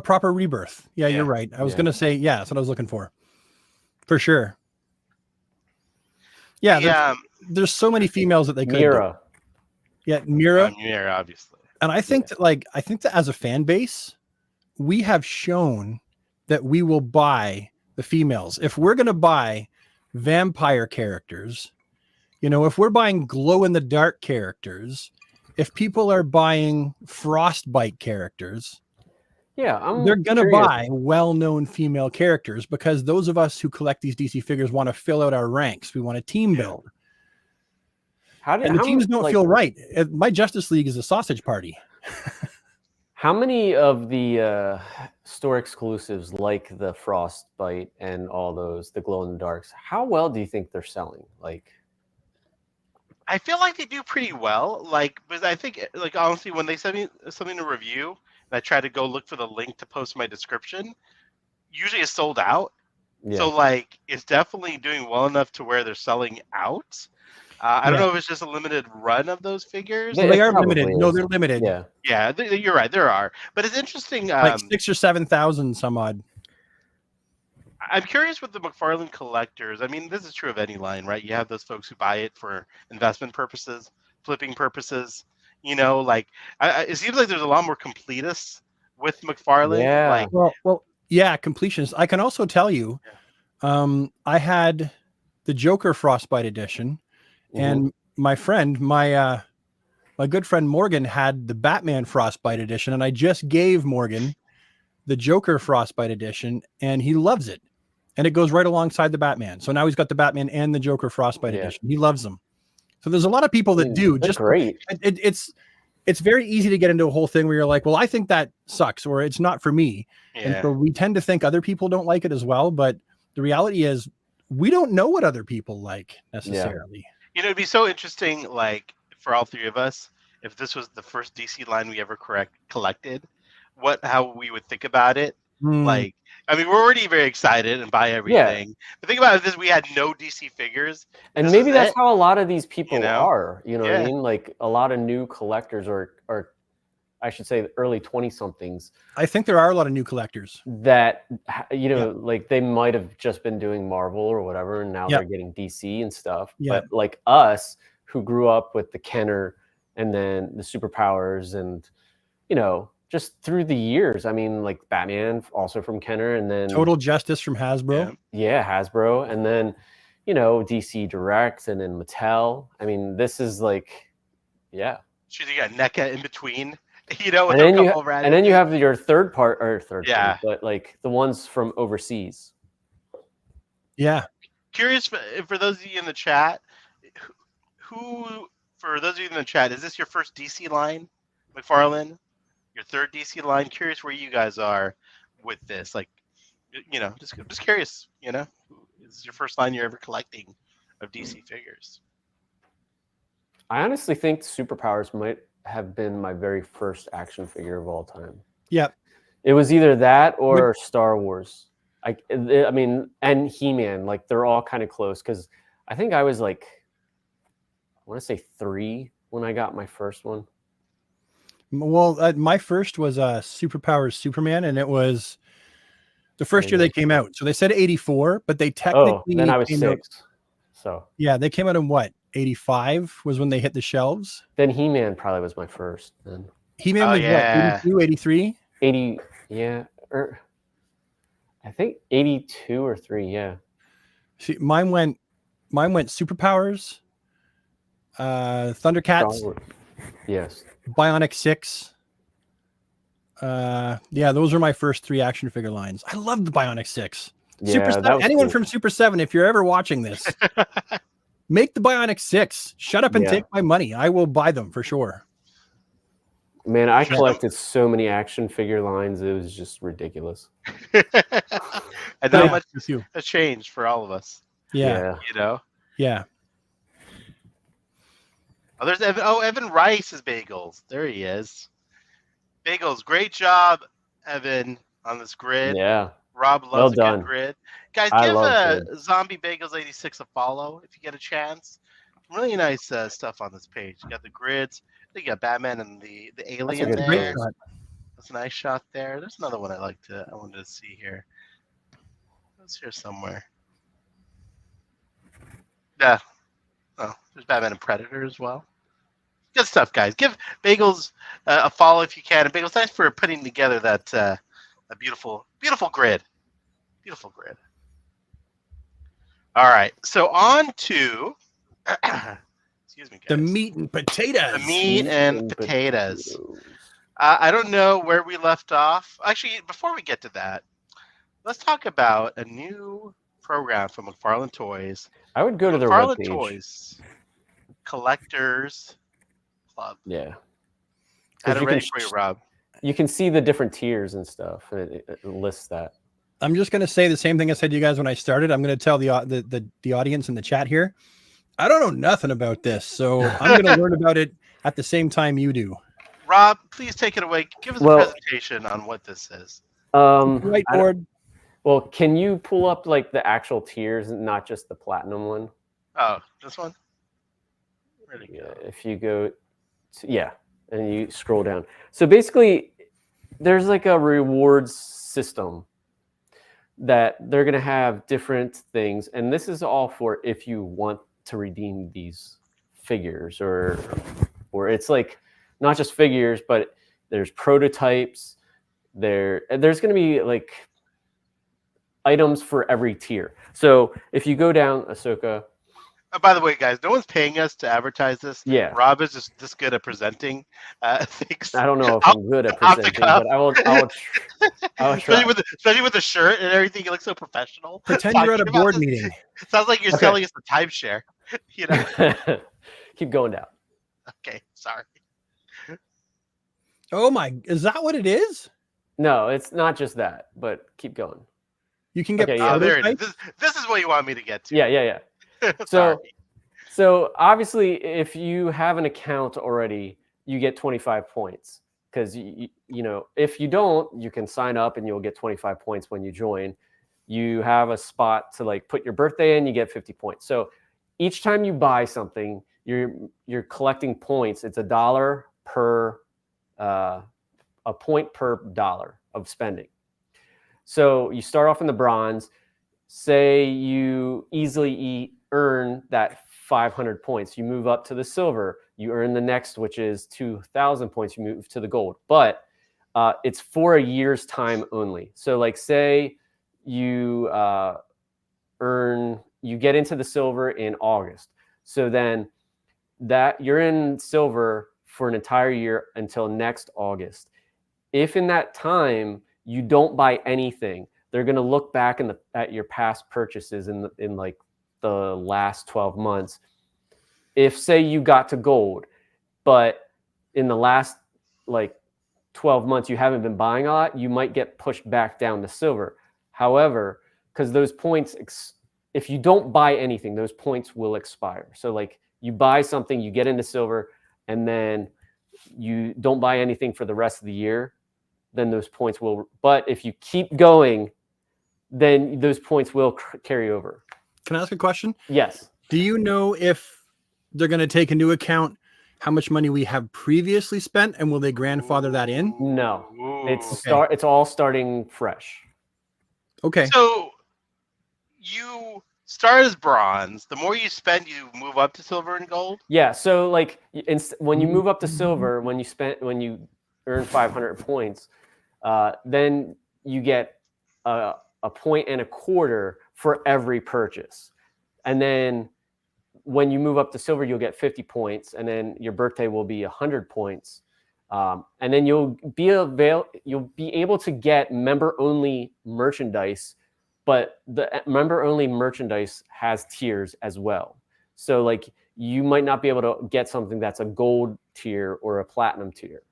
proper rebirth. Yeah, Yeah. you're right. I was Yeah. gonna say, yeah, that's what I was looking for sure. Yeah, there's so many females that they could do. Mira. Yeah, Mira. Yeah, obviously. And I think that as a fan base, we have shown that we will buy the females. If we're going to buy vampire characters, you know, if we're buying glow in the dark characters, if people are buying frostbite characters, Yeah, they're going to curious. buy well-known female characters because those of us who collect these DC figures want to fill out our ranks. We want a team build. How did And the teams don't like, feel right. My Justice League is a sausage party. How many of the store exclusives, like the Frostbite and all those, the glow in the darks, how well do you think they're selling? Like, I feel like they do pretty well. Like, because I think, like, honestly, when they send me something to review, and I try to go look for the link to post my description, usually it's sold out. yeah, So, like, it's definitely doing well enough to where they're selling out. I don't know if it's just a limited run of those figures. Yeah, They it are probably limited. No, is. they're limited. yeah. Yeah, you're right. There are, but it's interesting. Like 6,000 or 7,000 some odd. I'm curious with the McFarlane collectors. I mean, this is true of any line, right? You have those folks who buy it for investment purposes, flipping purposes. You know, like it seems like there's a lot more completists with McFarlane. Yeah. Like, Well, yeah, completionists. I can also tell you, I had the Joker Frostbite edition, and my friend, my good friend Morgan, had the Batman Frostbite edition, and I just gave Morgan the Joker Frostbite edition, and he loves it. And it goes right alongside the Batman. So now he's got the Batman and the Joker Frostbite Yeah. edition. He loves them. So there's a lot of people that do. They're Just great. it's very easy to get into a whole thing where you're like, well, I think that sucks, or it's not for me. And yeah, so we tend to think other people don't like it as well. But the reality is we don't know what other people like necessarily. you know, it'd be so interesting, like for all three of us, if this was the first DC line we ever collected, how we would think about it. Like, I mean, we're already very excited and buy everything. But think about if we had no DC figures. And This maybe is that's it. how a lot of these people You know? are. You know what I Yeah. mean? Like a lot of new collectors, or I should say, early 20-somethings I think there are a lot of new collectors. that like they might have just been doing Marvel or whatever, and now Yeah. they're getting DC and stuff. Yeah. But like us, who grew up with the Kenner and then the superpowers, and just through the years, I mean, like Batman, also from Kenner, and then Total Justice from Hasbro. Hasbro, and then DC Direct, and then Mattel. I mean, this is like, yeah. Should you got NECA in between? You know, with And a then, couple and then you have your third part, Yeah. but like the ones from overseas. Yeah. Curious for those of you in the chat, for those of you in the chat, is this your first DC line, McFarlane? Your third DC line? Curious where you guys are with this. Like, just curious. Is this your first line you're ever collecting of DC figures? I honestly think Superpowers might have been my very first action figure of all time. Yep. It was either that or Star Wars. I mean, and He-Man. Like they're all kind of close because I think I was like, I want to say 3 when I got my first one. Well, my first was Superpowers Superman, and it was the first year they came out. So they said 84, but they technically then I was came out- 6. So yeah, they came out in what? 85 was when they hit the shelves. then He-Man probably was my first. Then He-Man Oh, was yeah. what? 82, 83? 80, yeah, or I think 82 or 3, yeah. See, mine went Superpowers, Thundercats, Star Wars. Yes. Bionic 6. Yeah, those were my first 3 action figure lines. I loved the Bionic 6. Super Yeah, 7, that was anyone cool. from Super 7, if you're ever watching this, make the Bionic 6. Shut up and Yeah. take my money. I will buy them for sure. Man, I Sure. collected so many action figure lines. It was just ridiculous. And not Yeah, much with you. has changed for all of us. Yeah. You know. Yeah. Oh, there's Evan. Oh, Evan Rice is Bagels. There he is. Bagels, great job, Evan, on this grid. Yeah. Rob loves Well a done. good grid. Guys, I give love Zombie Bagels 86 a follow if you get a chance. Really nice stuff on this page. You got the grids. You got Batman and the alien good It's a great there. shot. That's a nice shot there. There's another one I wanted to see here. It's here somewhere. Yeah. Oh, there's Batman and Predator as well. Good stuff, guys. Give Bagels a follow if you can. And Bagels, thanks for putting together that a beautiful, beautiful grid. Beautiful grid. All right. So on to excuse me, guys. The meat and potatoes. The meat and potatoes. I don't know where we left off. Actually, before we get to that, let's talk about a new program from McFarlane Toys. I would go to their McFarlane webpage. Toys Collectors Club. Yeah. I had it you ready can for you, Rob. You can see the different tiers and stuff. It lists that. I'm just going to say the same thing I said to you guys when I started. I'm going to tell the audience in the chat here. I don't know nothing about this, so I'm going to learn about it at the same time you do. Rob, please take it away. Give us a presentation on what this is. Whiteboard. Well, can you pull up like the actual tiers and not just the platinum one? Oh, this one? Where'd it go? If you go to, and you scroll down. So basically, there's like a rewards system that they're going to have different things. And this is all for if you want to redeem these figures or it's like not just figures, but there's prototypes. There's going to be like items for every tier. So if you go down Ahsoka. Oh, by the way, guys, no one's paying us to advertise this. Yeah. Rob is just this good at presenting things. I don't know if I'm good at presenting, but I will try. Especially with the shirt and everything, you look so professional. Pretend you're at a board meeting. Sounds like you're selling us a timeshare. You know. Keep going down. Okay, sorry. Oh my, is that what it is? No, it's not just that, but keep going. You can get Oh, there it is. This is what you want me to get to. Yeah. So obviously, if you have an account already, you get 25 points because you know if you don't, you can sign up and you'll get 25 points when you join. You have a spot to like put your birthday in, you get 50 points. So each time you buy something, you're collecting points. It's $1 per a point per dollar of spending. So you start off in the bronze. Say you easily earn that 500 points. You move up to the silver. You earn the next, which is 2,000 points. You move to the gold. But it's for a year's time only. So like say you you get into the silver in August. So then that you're in silver for an entire year until next August. If in that time you don't buy anything, they're going to look back at your past purchases in like the last 12 months. If say you got to gold, but in the last like 12 months you haven't been buying a lot, you might get pushed back down to silver. However, because those points, if you don't buy anything, those points will expire. So like you buy something, you get into silver, and then you don't buy anything for the rest of the year, then those points will. But if you keep going, then those points will carry over. Can I ask a question? Yes. Do you know if they're going to take into account how much money we have previously spent, and will they grandfather that in? No. Ooh. It's all starting fresh. Okay. So you start as bronze. The more you spend, you move up to silver and gold. Yeah. So like when you move up to silver, when you earn 500 points, then you get a point and a quarter for every purchase. And then when you move up to silver, you'll get 50 points, and then your birthday will be 100 points. And then you'll be able to get member-only merchandise but the member only merchandise has tiers as well. So like you might not be able to get something that's a gold tier or a platinum tier.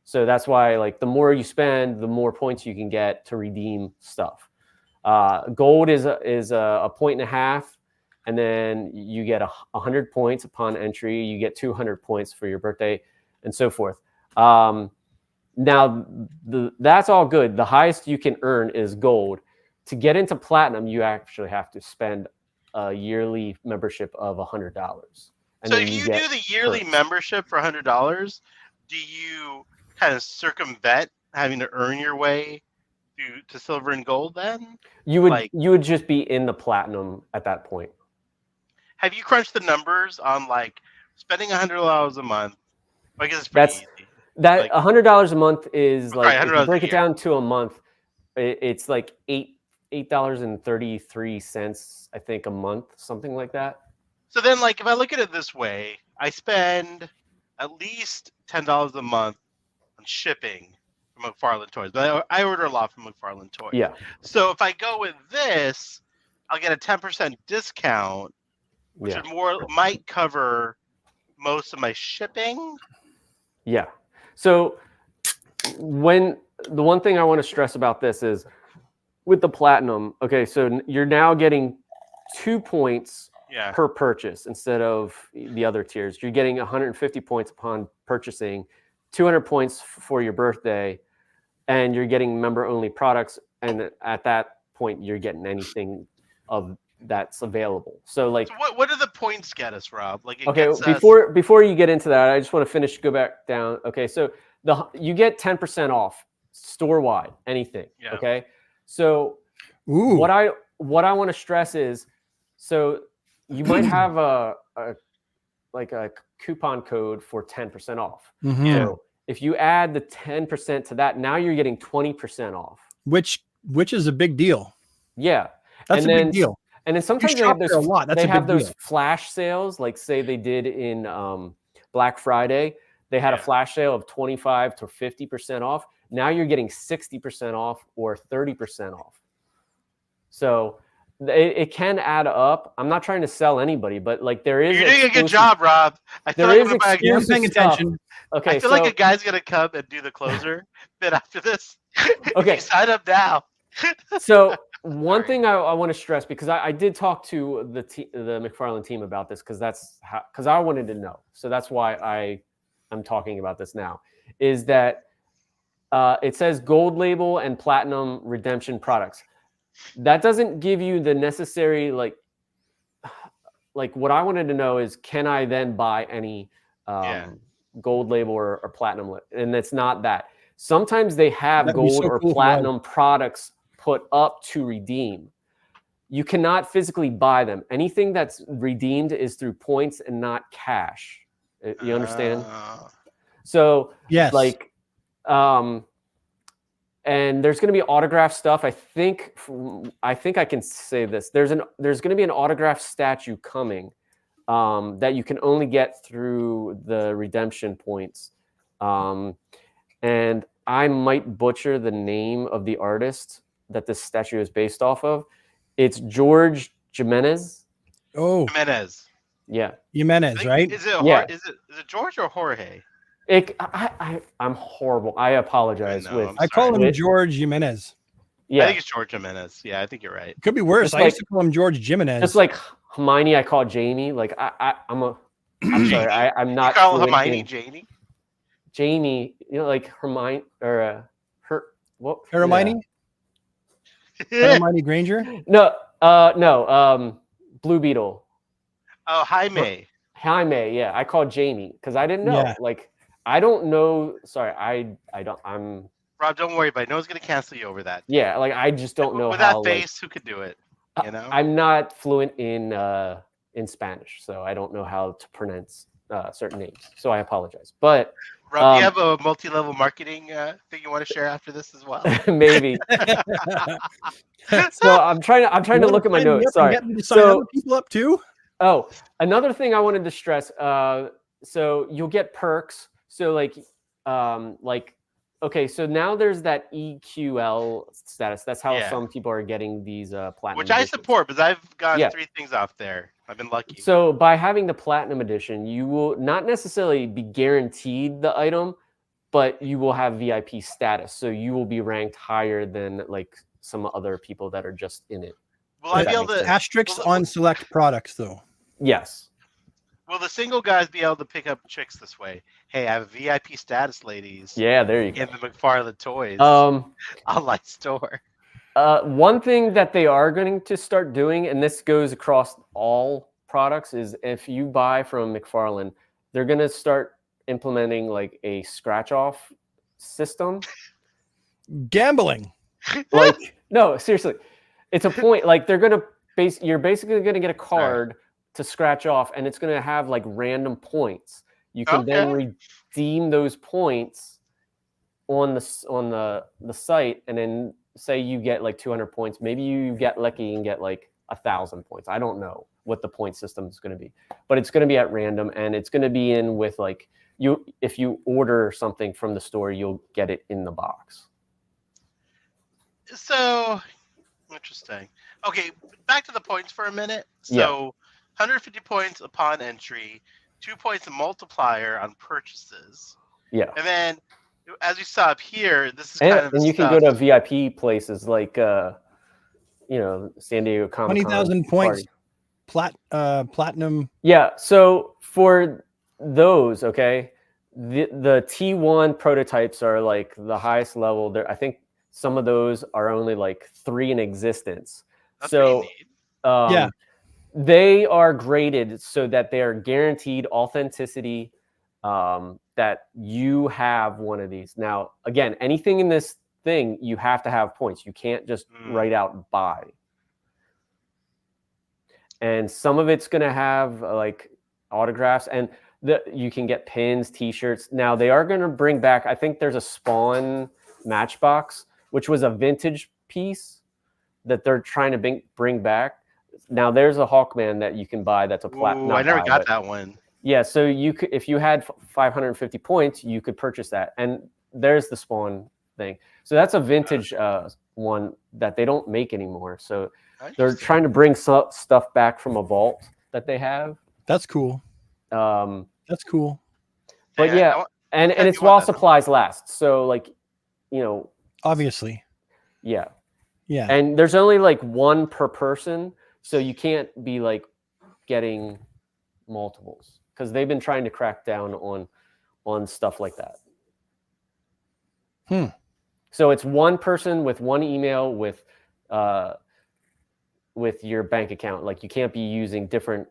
So that's why like the more you spend, the more points you can get to redeem stuff. Gold is a 1.5 points, and then you get 100 points upon entry. You get 200 points for your birthday, and so forth. Now that's all good. The highest you can earn is gold. To get into platinum, you actually have to spend a yearly membership of $100. So if you do the yearly perks. membership for $100, do you kind of circumvent having to earn your way to silver and gold then? You would like- you would just be in the platinum at that point. Have you crunched the numbers on like spending $100 a month? I guess it's pretty That's- easy. That Like- $100 a month is like, Right, if you $100 a break it year. down to a month, it's like $8.33, I think, a month, something like that. So then, like, if I look at it this way, I spend at least $10 a month on shipping from McFarlane Toys, but I order a lot from McFarlane Toys. Yeah. So if I go with this, I'll get a 10% discount, which Yeah. might cover most of my shipping. Yeah. So the one thing I want to stress about this is with the platinum, okay, so you're now getting 2 points Yeah. per purchase instead of the other tiers. You're getting 150 points upon purchasing, 200 points for your birthday, and you're getting member only products. And at that point, you're getting anything of that's available. So like, So what do the points get us, Rob? Like, it okay, gets us, before you get into that, I just want to go back down. Okay, so you get 10% off store wide, anything. Yeah. Okay, so Ooh. what I want to stress is, so you might have a coupon code for 10% off. Mhm. So if you add the 10% to that, now you're getting 20% off. Which is a big deal. Yeah, That's And a then big deal. and then You sometimes they shop have there a those lot. That's they a have big those deal. flash sales, like say they did in Black Friday. They had a Yeah. flash sale of 25 to 50% off. Now you're getting 60% off or 30% off. So it can add up. I'm not trying to sell anybody, but like there is You're doing a good exclusive- job, Rob. I feel There like is I'm about Yeah, I'm exclusive paying stuff. attention. Okay, I feel so like a guy's gonna come and do the closer bit after this. Okay. Sign up now. So one Sorry. thing I want to stress, because I did talk to the McFarlane team about this, because I wanted to know. So that's why I'm talking about this now. Is that it says gold label and platinum redemption products. That doesn't give you the necessary like what I wanted to know is, can I then buy any Yeah. gold label or platinum? And it's not that. Sometimes they have That'd be gold so or cool if it was. platinum products put up to redeem. You cannot physically buy them. Anything that's redeemed is through points and not cash. You understand? So Yes. like and there's going to be autograph stuff. I think I can say this. There's going to be an autograph statue coming that you can only get through the redemption points. And I might butcher the name of the artist that this statue is based off of. It's George Jimenez. Oh, Jimenez. Yeah. Jimenez, right? Is it Yeah. is it George or Jorge? I'm horrible. I apologize. I know, with I'm I call him with- George Jimenez. I Yeah. think it's George Jimenez. Yeah, I think you're right. It could be worse. Just I used like- to call him George Jimenez. Just like Hermione, I call Jamie. Like I'm sorry. I'm You not. call fluent Hermione in- Janie? Jamie, like Hermione or what? Hermione? Hermione Granger? Yeah. No. Blue Beetle. Oh, Jaime. Jaime. Yeah, I called Jamie because I didn't know. Yeah. Like I don't know. Sorry, I don't. I'm. Rob, don't worry about it. No one's gonna cancel you over that. Yeah, like I just don't know With how. that Like, face, who could do it? You know? I'm not fluent in Spanish, so I don't know how to pronounce certain names. So I apologize. But Rob, do you have a multi-level marketing thing you want to share after this as well? maybe. So I'm trying to look at my notes. Sorry. Get me to sign So- other people up too? Oh, another thing I wanted to stress. So you'll get perks. So like okay, so now there's that EQL status. That's how Yeah. some people are getting these platinum Which I editions. support because I've gotten Yeah. 3 things off there. I've been lucky. So by having the platinum edition, you will not necessarily be guaranteed the item, but you will have VIP status. So you will be ranked higher than like some other people that are just in it. Will I If be that able makes to? sense. Asterisks Well, on select products, though. Yes. Will the single guys be able to pick up chicks this way? Hey, I have VIP status, ladies. Yeah, there you go. In the McFarlane Toys online store. One thing that they are going to start doing, and this goes across all products, is if you buy from McFarlane, they're going to start implementing like a scratch off system. Gambling. Like, no, seriously, it's a point. Like they're going to you're basically going to get a card to scratch off, and it's going to have like random points. You can then redeem those points on the site, and then say you get like 200 points. Maybe you get lucky and get like 1,000 points. I don't know what the point system is going to be, but it's going to be at random, and it's going to be in with like if you order something from the store, you'll get it in the box. So interesting. Okay, back to the points for a minute. So Yeah. 150 points upon entry, 2 points multiplier on purchases. Yeah. And then, as you saw up here, this is kind of the and you can stuff. go to VIP places like San Diego Comic-Con. 20,000 points. Platinum. Yeah. So for those, okay, the T1 prototypes are like the highest level. There, I think some of those are only like 3 in existence. That's So pretty neat. Yeah. They are graded so that they are guaranteed authenticity, that you have one of these. Now, again, anything in this thing, you have to have points. You can't just write out buy. And some of it's going to have like autographs, and you can get pins, t-shirts. Now, they are going to bring back, I think there's a Spawn Matchbox, which was a vintage piece that they're trying to bring back. Now there's a Hawkman that you can buy that's a platinum. I never got that one. Yeah, so you could, if you had 550 points, you could purchase that. And there's the Spawn thing. So that's a vintage one that they don't make anymore. So they're trying to bring stuff back from a vault that they have. That's cool. That's cool. But yeah, and it's while supplies last. So like, obviously. Yeah. Yeah. And there's only like 1 per person. So you can't be like getting multiples, because they've been trying to crack down on stuff like that. So it's 1 person with 1 email with your bank account. Like you can't be using different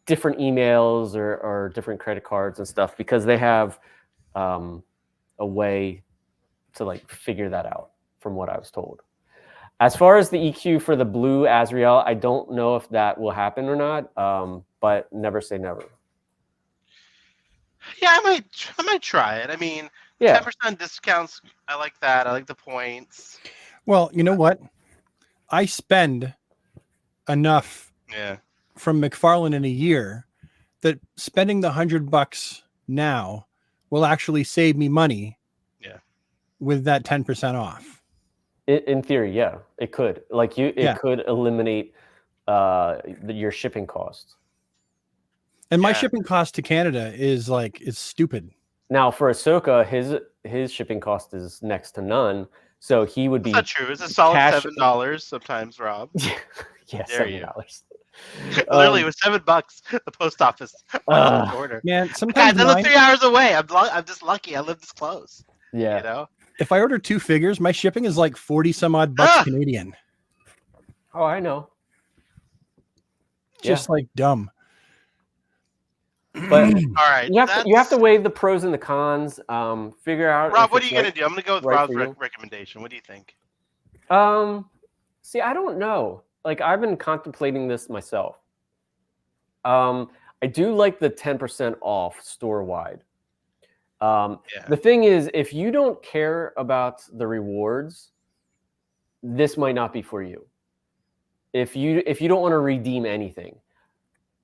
emails or different credit cards and stuff, because they have a way to like figure that out, from what I was told. As far as the EQ for the blue Azrael, I don't know if that will happen or not, but never say never. Yeah, I might try it. I mean, yeah, 10% discounts. I like that. I like the points. Well, you know what? I spend enough from McFarlane in a year that spending the $100 now will actually save me money. Yeah. With that 10% off. In theory, yeah, it could. Like it could eliminate your shipping costs. And my shipping cost to Canada is like, it's stupid. Now for Ahsoka, his shipping cost is next to none. So he would be. That's not true. It's a solid $7 sometimes, Rob. Yeah, $7. Literally, it was $7. The post office order. Man, sometimes I live 3 hours away. I'm just lucky. I live this close. Yeah. You know. If I order 2 figures, my shipping is like 40 some odd bucks Canadian. Oh, I know. Just like dumb. But all right, you have to weigh the pros and the cons. Figure out. Rob, what are you gonna do? I'm gonna go with Rob's recommendation. What do you think? See, I don't know. Like I've been contemplating this myself. I do like the 10% off store wide. The thing is, if you don't care about the rewards, this might not be for you. If you don't want to redeem anything,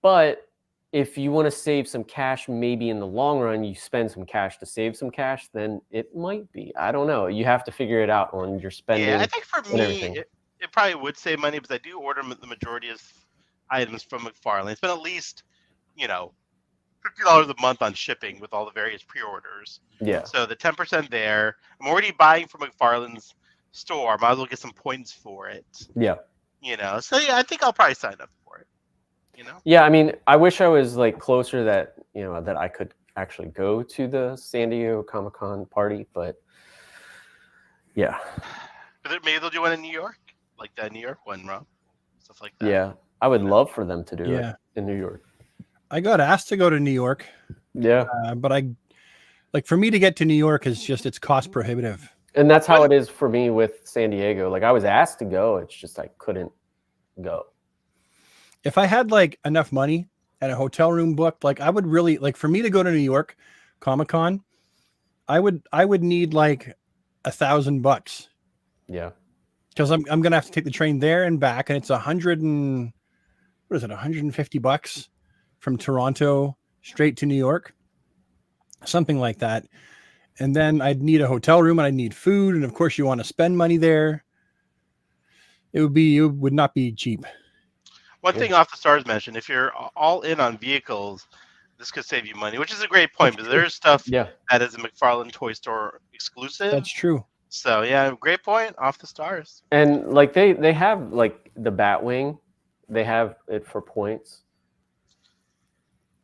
but if you want to save some cash, maybe in the long run, you spend some cash to save some cash, then it might be. I don't know. You have to figure it out on your spending. Yeah, I think for and me, everything. it probably would save money because I do order the majority of items from McFarlane. It's been at least, $50 a month on shipping with all the various pre-orders. Yeah. So the 10% there, I'm already buying from McFarlane's store. Might as well get some points for it. Yeah. So yeah, I think I'll probably sign up for it. Yeah, I mean, I wish I was like closer that that I could actually go to the San Diego Comic-Con party, but yeah. But maybe they'll do one in New York, like that New York one, Rob. Stuff like that. Yeah, I would love for them to do Yeah. it in New York. I got asked to go to New York, Yeah, but for me to get to New York it's cost prohibitive. and that's how it is for me with San Diego. Like I was asked to go, it's just I couldn't go. If I had enough money and a hotel room booked, I would really for me to go to New York Comic-Con, I would need $1,000 Yeah, because I'm gonna have to take the train there and back, and it's $150 from Toronto straight to New York, something like that. And then I'd need a hotel room and I'd need food, and of course you want to spend money there. It would not be cheap. One thing off the stars mentioned, if you're all in on vehicles, this could save you money, which is a great point because there's stuff that is a McFarlane Toy Store exclusive. That's true. So yeah, great point off the stars. and they have the Batwing, they have it for points.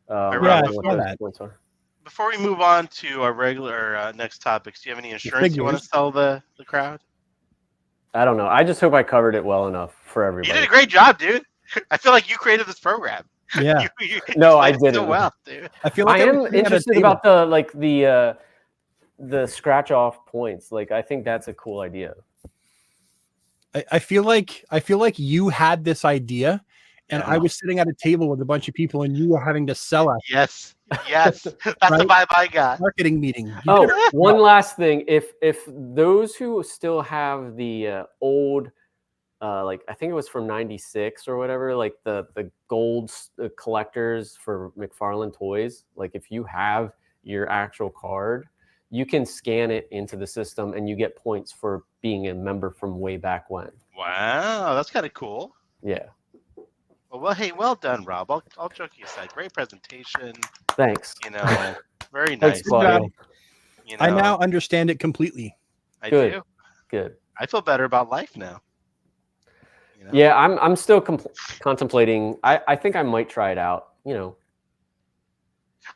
I I saw don't know what those that. points are. Before we move on to our regular next topics, do you have any insurance you want to figures. sell the crowd? I don't know. I just hope I covered it well enough for everybody. You did a great job, dude. I feel like you created this program. Yeah. you No, I explained it so didn't. well, dude. I feel like I was am sitting at a interested table. about the scratch off points. I think that's a cool idea. I feel like you had this idea, and Yeah. I was sitting at a table with a bunch of people, and you were having to sell us Yes. That's the Right? vibe I got. marketing meeting. You Oh, could've- one last thing. If those who still have the old, I think it was from '96 or whatever, the gold collectors for McFarlane Toys, if you have your actual card, you can scan it into the system and you get points for being a member from way back when. Wow, that's kind of cool. Yeah. Well, hey, well done, Rob. All joking aside, great presentation. Thanks. Very Thanks, nice. Claudio. I now understand it completely. I Good. do. Good. I feel better about life now. Yeah, I'm still contemplating. I think I might try it out.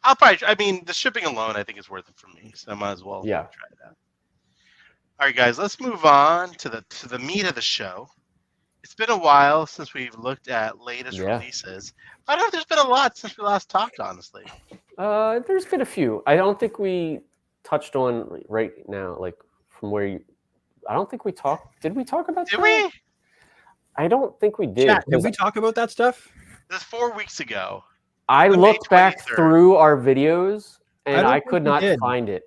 I'll probably. I mean, the shipping alone, I think, is worth it for me. So I might as well Yeah. try it out. All right, guys, let's move on to the meat of the show. It's been a while since we've looked at latest releases. I don't know if there's been a lot since we last talked, honestly. There's been a few. I don't think we touched on right now, from where you. I don't think we talked. Did we talk about? Did that? we? I don't think we did. Chat, did 'cause we talk about that stuff? This is 4 weeks ago. I on May looked back 23rd. through our videos and don't I think could we not did. find it.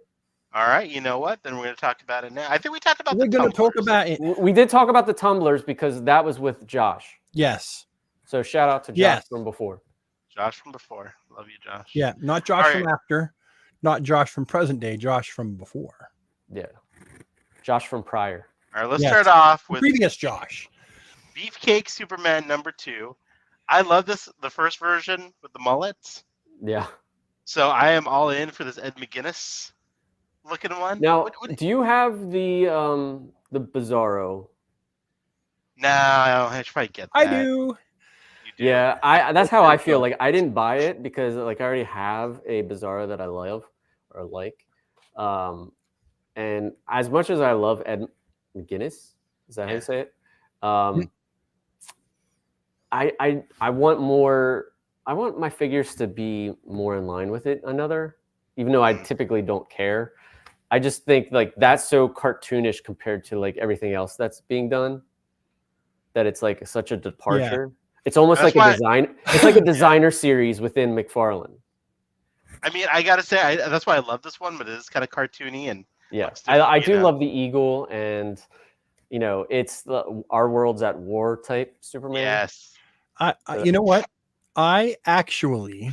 All right, you know what? Then we're going to talk about it now. I think we talked about We're the going to talk tumblers. about it. We did talk about the tumblers because that was with Josh. Yes. So shout out to Josh Yes. from before. Josh from before. Love you, Josh. Yeah, not Josh All from after, not Josh from present day, Josh from before. Yeah. Josh from prior. All right, let's Yes. start off with Previous Josh. Beefcake Superman #2. I love the first version with the mullets. Yeah. So I am all in for this Ed McGuinness looking one. Now, What- do you have the Bizarro? No, I should probably get that. I do. You do. Yeah, that's how I feel. I didn't buy it because I already have a Bizarro that I love or like. And as much as I love Ed McGuinness, is that how you say it? I want more. I want my figures to be more in line with it. Even though I typically don't care. I just think that's so cartoonish compared to everything else that's being done. That it's such a departure. It's almost That's like why- a design. It's like a designer series within McFarlane. I mean, I gotta say, that's why I love this one, but it is kind of cartoony and Yeah, looks different, I you do know? love the eagle, and it's our world's at war type Superman. yes. You know what? I actually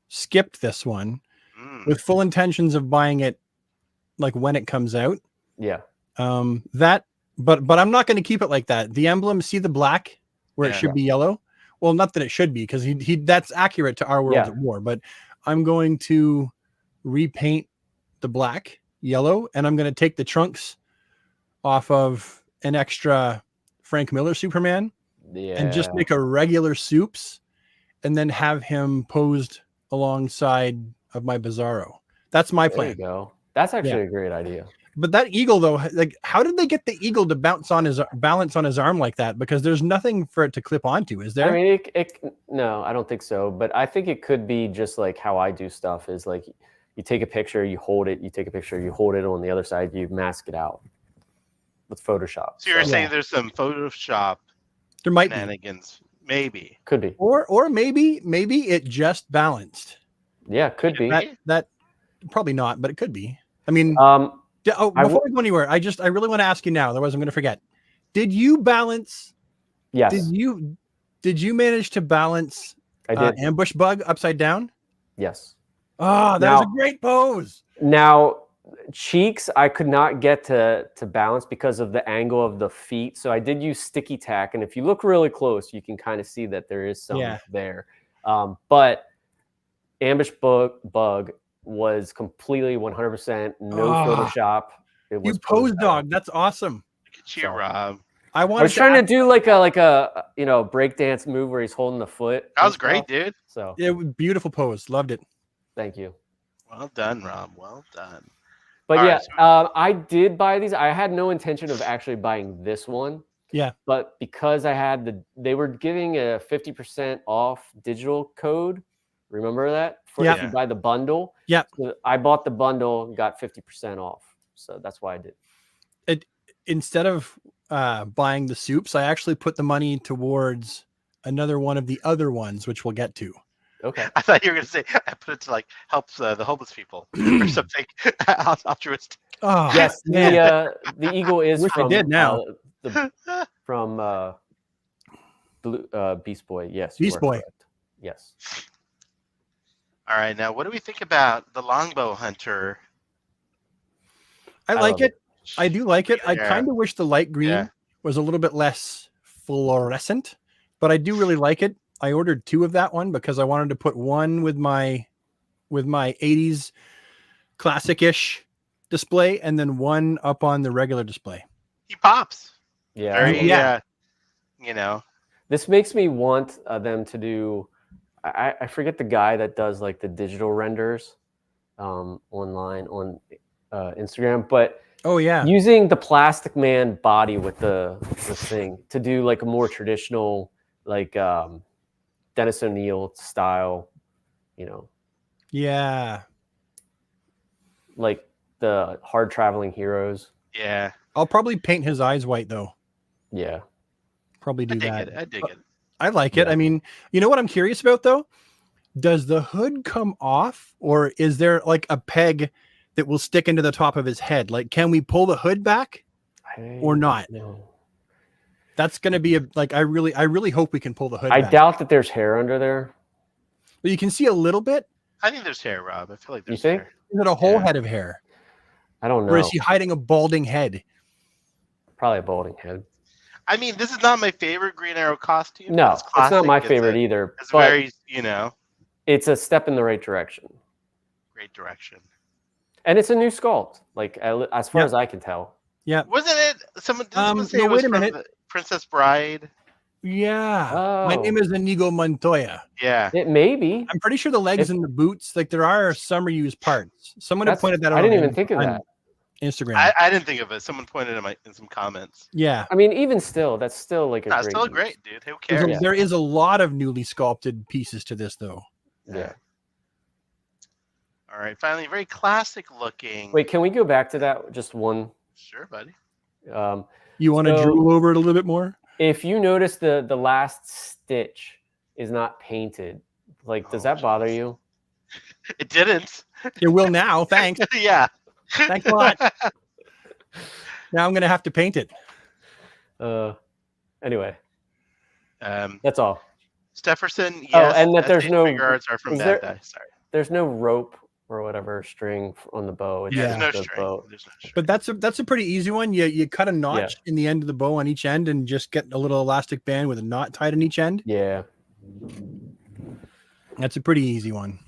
skipped this one Mm. with full intentions of buying it like when it comes out. Yeah. But I'm not going to keep it like that. The emblem, see the black where it Yeah. should be yellow. Well, not that it should be, because he that's accurate to Our World Yeah. at War. But I'm going to repaint the black yellow, and I'm going to take the trunks off of an extra Frank Miller Superman Yeah. and just make a regular Supes, and then have him posed alongside of my Bizarro. That's my There you plan. go. That's actually a great idea. But that eagle, though, like, how did they get the eagle to balance on his arm like that? Because there's nothing for it to clip onto, is there? I mean, no, I don't think so. But I think it could be just like how I do stuff is like you take a picture, you hold it, you take a picture, you hold it on the other side, you mask it out with Photoshop. So you're saying there's some Photoshop There might be, shenanigans, maybe. Could be. or maybe it just balanced. Yeah, could be. That probably not, but it could be. I mean, I before we go anywhere, I really want to ask you now, otherwise I'm going to forget. Did you balance? Yes, Did you manage to balance I did. Ambush Bug upside down? Yes. Oh, that was a great pose. Now, cheeks, I could not get to balance because of the angle of the feet. So I did use sticky tack, and if you look really close, you can kind of see that there is some there. But Ambush Bug was completely 100% no Photoshop. It was You pose dog. That's awesome. Look at you, Rob. I I wanted was trying to do like a breakdance move where he's holding the foot. That was and great, stuff. dude. So Yeah, beautiful pose. Loved it. thank you. Well done, Rob. Well done. But All yeah, right, I did buy these. I had no intention of actually buying this one. Yeah. But because I had they were giving a 50% off digital code. Remember that? For if you buy the bundle. Yeah. So I bought the bundle and got 50% off. So that's why I did. Instead of buying the Supes, I actually put the money towards another one of the other ones, which we'll get to. Okay. I thought you were going to say I put it to like help the homeless people or something altruistic. Oh, Yes, man. the eagle is Wish I from did now. from Beast Boy. Yes. you Beast are Boy. correct. Yes. All right, now what do we think about the Longbow Hunter? I like love it. I do like it. I Yeah. kind of wish the light green Yeah. was a little bit less fluorescent, but I do really like it. I ordered 2 of that one because I wanted to put one with my 80s classic-ish display and then one up on the regular display. He pops. Yeah. Very, Yeah. you know. This makes me want them to do. I forget the guy that does like the digital renders online on Instagram, but Oh yeah. using the Plastic Man body with the thing to do like a more traditional like Dennis O'Neil style, Yeah. like the hard traveling heroes. Yeah. I'll probably paint his eyes white though. Yeah. Probably I do dig that. it. I dig it. I like it. Yeah. I mean, you know what I'm curious about though? Does the hood come off, or is there like a peg that will stick into the top of his head? Like, can we pull the hood back or not? No. That's going to be I really hope we can pull the hood I back. doubt that there's hair under there. But you can see a little bit. I think there's hair, Rob. I feel like You there's think? hair. Is it a whole Yeah. head of hair? I don't know. Or is he hiding a balding head? Probably a balding head. I mean, this is not my favorite Green Arrow costume. No, It's it's not classic. my It's favorite a- either. It's But very, it's a step in the right direction. great direction. And it's a new sculpt, like as far Yeah. as I can tell. Wasn't it? Someone did say no, it was wait a from minute. the Princess Bride. Yeah. My Oh. name is Inigo Montoya. Yeah. It may be. I'm pretty sure the legs If- and the boots, like there are some reused parts. Someone had That's- pointed that out. I didn't on even think of on that. Instagram. I didn't think of it. Someone pointed in some comments. Yeah. I mean, even still, that's still like a Nah, great still use. great, dude. Who There's cares? a- There is a lot of newly sculpted pieces to this, though. Yeah. All right. Finally, very classic looking. Wait, can we go back to that just one? Sure, buddy. You want to So- drool over it a little bit more? If you notice the last stitch is not painted, like does Oh, that bother jeez. you? It didn't. It will now. Thanks. Yeah. Thanks a lot. Now I'm going to have to paint it. Anyway, Um, that's all. Stefferson, yes. Oh, and that there's SH no- Figure Arts are from is Bad there- Guy. Sorry. there's no rope or whatever string on the bow. It's Yeah, just there's no the string. bow. There's no string. But that's a pretty easy one. You cut a notch in the end of the bow on each end and just get a little elastic band with a knot tied in each end. Yeah. That's a pretty easy one.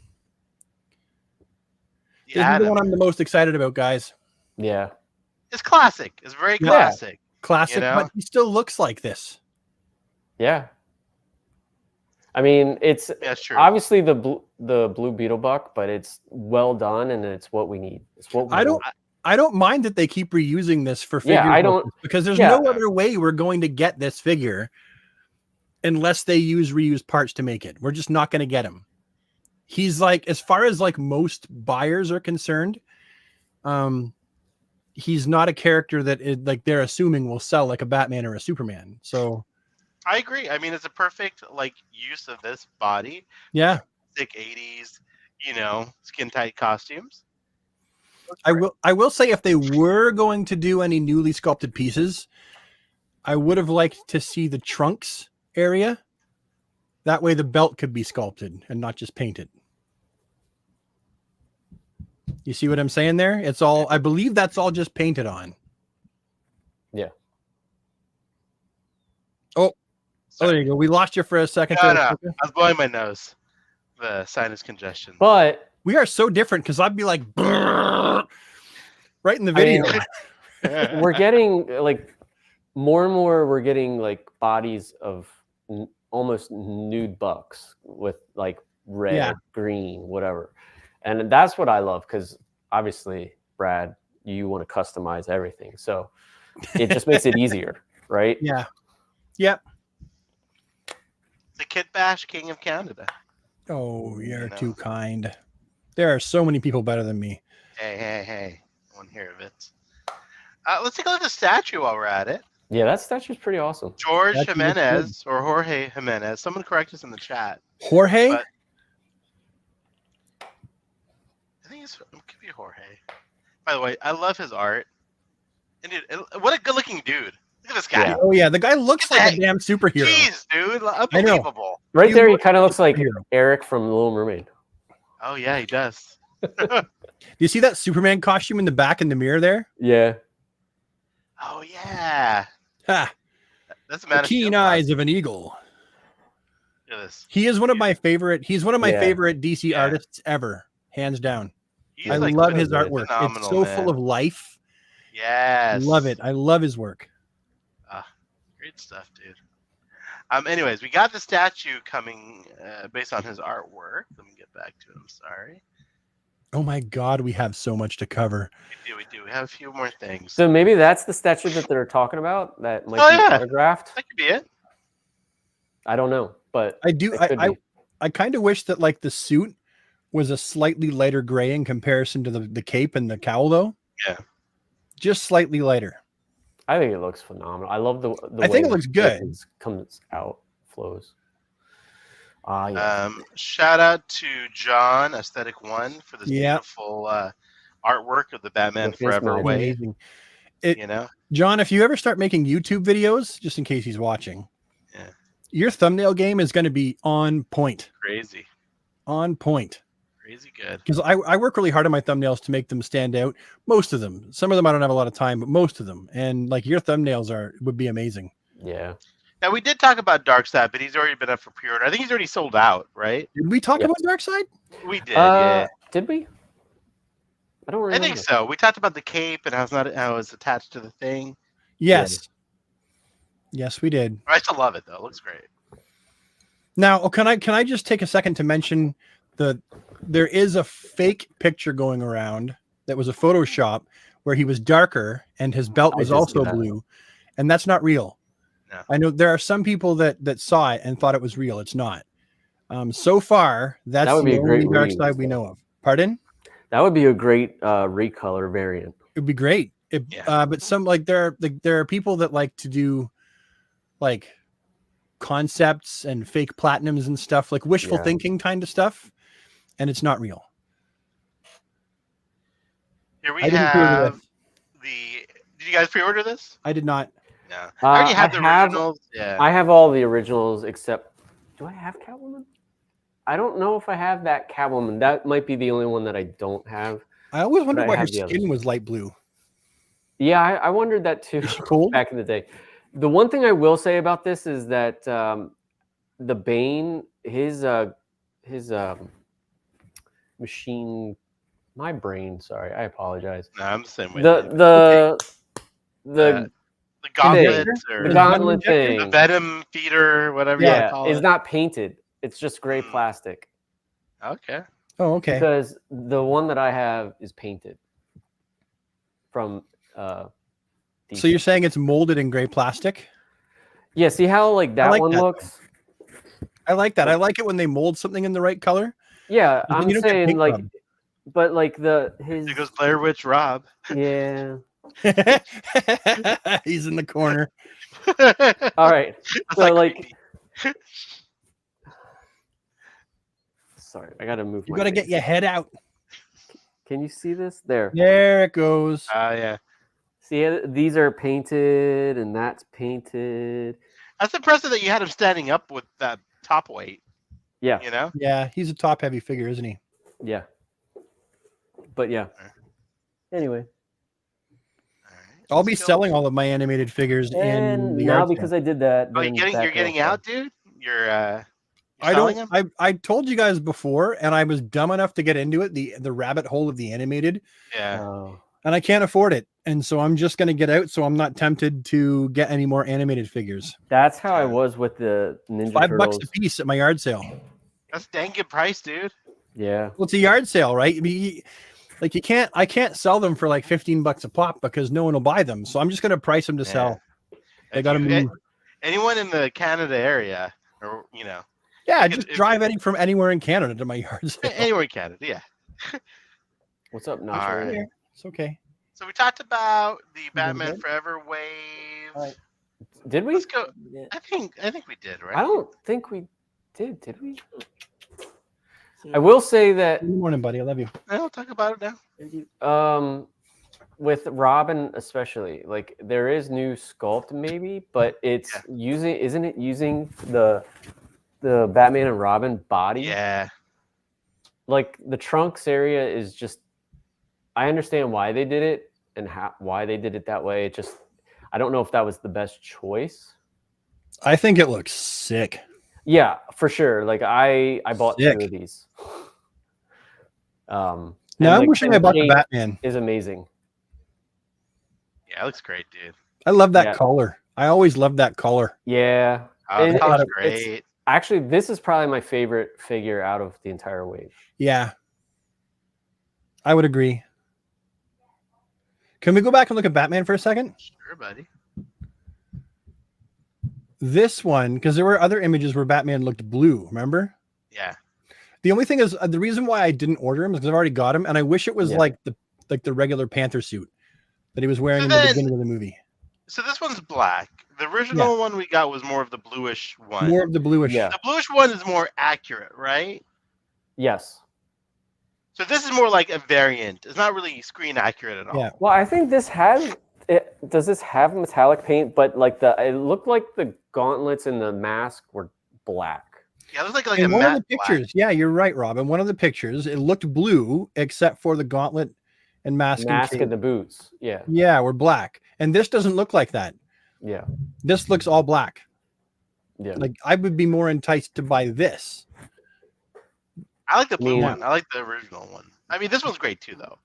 The This is the Atom. one I'm the most excited about, guys. Yeah. It's classic. It's very Yeah. classic. Classic, You know? but he still looks like this. Yeah. I mean, it's Yeah, it's true. obviously the blue beetle buck, but it's well done and it's what we need. It's what we want. I don't mind that they keep reusing this for figures. Yeah, I don't- because there's yeah. no other way we're going to get this figure unless they use reused parts to make it. We're just not going to get him. He's like, as far as like most buyers are concerned, he's not a character that is like they're assuming will sell like a Batman or a Superman. So I agree. I mean, it's a perfect like use of this body. yeah, Thick 80s, you know, skin tight costumes. I will say if they were going to do any newly sculpted pieces, I would have liked to see the trunks area. That way the belt could be sculpted and not just painted. You see what I'm saying there? It's all, I believe that's all just painted on. Yeah. Oh, there you go. We lost you for a second. No, there. no. I was blowing my nose. The sinus congestion. But We are so different because I'd be like, right in the video. we're getting like more and more we're getting like bodies of almost nude bucks with like red, Yeah. green, whatever. And that's what I love because obviously, Brad, you want to customize everything. So it just makes it easier, right? Yeah. Yep. The Kit Bash King of Canada. Oh, you're know. too kind. There are so many people better than me. Hey. I want to hear of it. Let's take a look at the statue while we're at it. Yeah, that statue's pretty awesome. George Statue looks Jimenez or Jorge Jimenez. Someone correct us in the chat. Jorge? But- I think it could be Jorge. By the way, I love his art. And dude, what a good-looking dude. Look at this guy. Yeah. Oh yeah, the guy looks Look at like a that. damn superhero. Jeez, dude, unbelievable. Right You there, he look kind of looks like superhero. Eric from Little Mermaid. Oh yeah, he does. Do you see that Superman costume in the back in the mirror there? Yeah. Oh yeah, Ha, that's a the Man of keen Steel eyes costume. of an eagle. Look at this. He is one of my favorite. He's one of my Yeah. favorite DC Yeah. artists ever, hands down. He's I like love his phenomenal, artwork. It's phenomenal, so man. full of life. Yes, Love it. I love his work. Great stuff, dude. Anyways, we got the statue coming based on his artwork. Let me get back to it. I'm sorry. Oh my God, we have so much to cover. We do. We have a few more things. So maybe that's the statue that they're talking about that might Oh, be yeah. autographed. That could be it. I don't know, but I do. it could I be. kind of wish that like the suit was a slightly lighter gray in comparison to the cape and the cowl, though. Yeah. Just slightly lighter. I think it looks phenomenal. I love the I think way it looks the good. it comes out, flows. Yeah. Shout out to John Aesthetic One for this Yeah. beautiful artwork of the Batman With his Forever magic. way. Amazing. It, You know, John, if you ever start making YouTube videos, just in case he's watching, Yeah. your thumbnail game is going to be on point. crazy good. Because I work really hard on my thumbnails to make them stand out. Most of them. Some of them I don't have a lot of time, but most of them. And like your thumbnails would be amazing. Yeah. Now we did talk about Darkseid, but he's already been up for pre-order. I think he's already sold out, right? Did we talk Yes. about Darkseid? We did, yeah. Did we? I don't I remember. think so. We talked about the cape and how it's attached to the thing. Yes. Yes, we did. I still love it though. It looks great. Now, can I just take a second to mention there is a fake picture going around that was a Photoshop where he was darker and his belt I was did see also that. blue, and that's not real. No. I know there are some people that saw it and thought it was real. It's not. So far, that's That would be the a great only dark read. side we know of. Pardon? That would be a great recolor variant. It'd be great. Yeah. But some like there are people that like to do like concepts and fake platinums and stuff, like wishful Yeah. thinking kind of stuff, and it's not real. Here we I didn't pre-order have this. the. Did you guys pre-order this? I did not. No. I already have the originals. Yeah. I have all the originals except. Do I have Catwoman? I don't know if I have that Catwoman. That might be the only one that I don't have. I always wondered I why her have the skin others. was light blue. Yeah, I wondered that too. Is she cold? Back in the day. The one thing I will say about this is that the Bane, his machine, my brain. Sorry, I apologize. No, I'm the same way. The the thing, gauntlet or the Venom gauntlet injector? the thing, venom feeder, whatever you want to yeah, call is it. not painted. It's just gray Mm. plastic. Okay. Oh, okay. Because the one that I have is painted from So DC. you're saying it's molded in gray plastic? Yeah, see how like that like one that, though. looks? I like that. I like it when they mold something in the right color. Yeah, But then I'm you don't get saying paint like, rub. but like his There goes Blair Witch Rob. yeah. He's in the corner. All right, That's so not like, creepy. sorry, I gotta move. You my got to get face. your head out. Can you see this? There. There it goes. Yeah. See, these are painted, and that's painted. That's impressive that you had him standing up with that top weight. Yeah, You know. Yeah, he's a top heavy figure, isn't he? yeah. But yeah. Anyway, All right, I'll be let's go. selling all of my animated figures in and the now yard because sale. I did that, Oh, then you're that getting girl out, dude. You're I selling don't. him. I told you guys before, and I was dumb enough to get into it. The rabbit hole of the animated, Yeah. Oh, and I can't afford it, and so I'm just going to get out. So I'm not tempted to get any more animated figures. that's how I Yeah. was with the Ninja $5 Turtles. a piece at my yard sale. That's a dang good price, dude. Yeah, Well, it's a yard sale, right? I mean, like I can't sell them for like $15 a pop because no one will buy them. So I'm just going to price them to Yeah. sell. They If got to you- move. Anyone in the Canada area, or Yeah, if- just if- drive any from anywhere in Canada to my yard sale. anywhere in Canada, yeah. what's up, Nacho? All right. Yeah, it's okay. So we talked about the gonna Batman bed? Forever wave. All right. Did we? Let's go. I think we did, right? I don't think we did. Did we? I will say that Good morning, buddy. I love you. I'll talk about it now. with Robin especially, like there is new sculpt maybe, but it's isn't it using the Batman and Robin body? Yeah. Like the trunks area is just, I understand why they did it and why they did it that way. It just, I don't know if that was the best choice. I think it looks sick. Yeah, for sure. Like I bought Sick. 2 of these. Now and, I'm like, wishing I bought the paint Batman. is amazing. Yeah, it looks great, dude. I love that Yeah. color. I always loved that color. Yeah. Oh, And that color's it's- great. Actually, this is probably my favorite figure out of the entire wave. Yeah. I would agree. Can we go back and look at Batman for a second? Sure, buddy. This one, because there were other images where Batman looked blue, remember? Yeah. The only thing is the reason why I didn't order him is because I've already got him, and I wish it was Yeah. like the regular Panther suit that he was wearing So in the then- beginning of the movie. So this one's black. The original one we got was more of the bluish one. More of the bluish. Yeah. The bluish one is more accurate, right? Yes. So this is more like a variant. It's not really screen accurate at all. Yeah. Well, I think this has it. Does this have metallic paint? But like it looked like the gauntlets and the mask were black. Yeah, it looks like In a one of matte the black. pictures, yeah, you're right, Rob. In one of the pictures, it looked blue except for the gauntlet and mask. Mask cape. and the boots. Yeah. Yeah, we're black. And this doesn't look like that. Yeah. This looks all black. Yeah. Like I would be more enticed to buy this. I like the blue Yeah. one. I like the original one. I mean, this one's great too, though.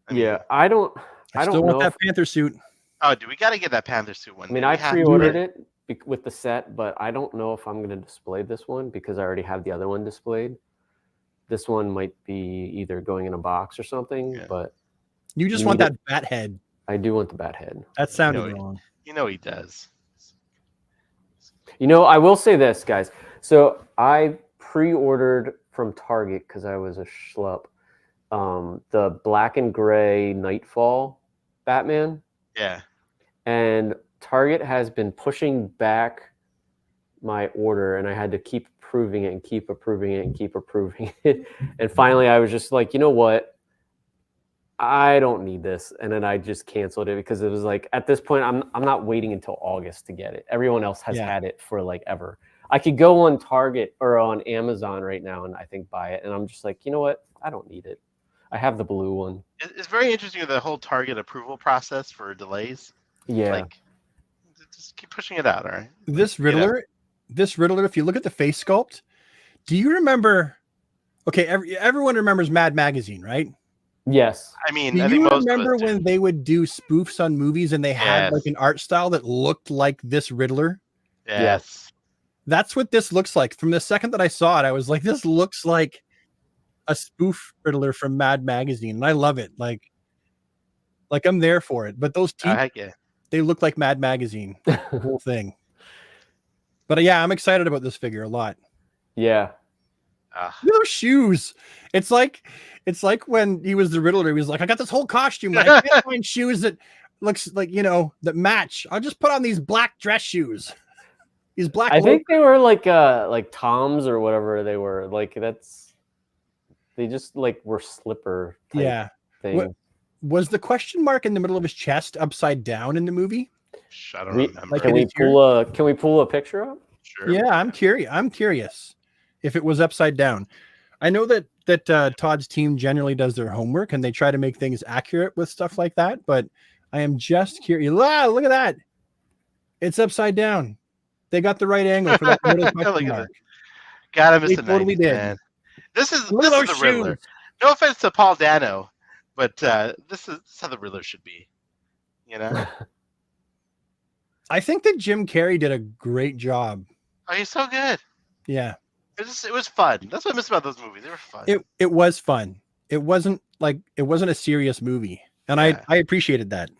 I mean- Yeah. I don't I don't still want know that if- Panther suit. Oh, dude, we got to get that Panther suit one. I mean, day. I We have to. pre-ordered it with the set, but I don't know if I'm going to display this one because I already have the other one displayed. This one might be either going in a box or something, Yeah. but You just You want need that bat head. I do want the bat head. That sounded know it. wrong. You know he does. You know, I will say this, guys. So I pre-ordered from Target because I was a schlup. The black and gray Nightfall Batman, Yeah. and Target has been pushing back my order, and I had to keep approving it and keep approving it and keep approving it. And finally, I was just like, you know what? I don't need this, and then I just canceled it because it was like at this point, I'm not waiting until August to get it. Everyone else has Yeah. had it for like ever. I could go on Target or on Amazon right now and I think buy it, and I'm just like, you know what? I don't need it. I have the blue one. It's very interesting the whole Target approval process for delays. Yeah. Like, just keep pushing it out, all right? This Riddler, if you look at the face sculpt, do you remember? Okay, everyone remembers Mad Magazine, right? Yes. I mean, Do I think you most remember of us do. when they would do spoofs on movies and they had like Yes. an art style that looked like this Riddler? Yes. That's what this looks like. From the second that I saw it, I was like, this looks like a spoof Riddler from Mad Magazine, and I love it. Like I'm there for it. But those teeth, Heck yeah. they look like Mad Magazine, the whole thing. But yeah, I'm excited about this figure a lot. Yeah. Look at those shoes. It's like when he was the Riddler, he was like, I got this whole costume, but I can't find shoes that looks like, that match. I'll just put on these black dress shoes. These black. I think they were like Toms or whatever they were. Like they just like were slipper type Yeah. thing. Was the question mark in the middle of his chest upside down in the movie? I don't remember. like Can it we pull a picture up? Sure. Yeah, I'm curious if it was upside down. I know that Todd's team generally does their homework and they try to make things accurate with stuff like that, but I am just curious. Wow, look at that. It's upside down. They got the right angle for that middle Look question at mark. God, I missed They the totally 90s, did. man. This is Look at the those Riddler. shoes. No offense to Paul Dano, but this is how the Riddler should be. I think that Jim Carrey did a great job. Oh, he's so good. Yeah. It was fun. That's what I miss about those movies. They were fun. It was fun. It wasn't a serious movie. And Yeah. I appreciated that.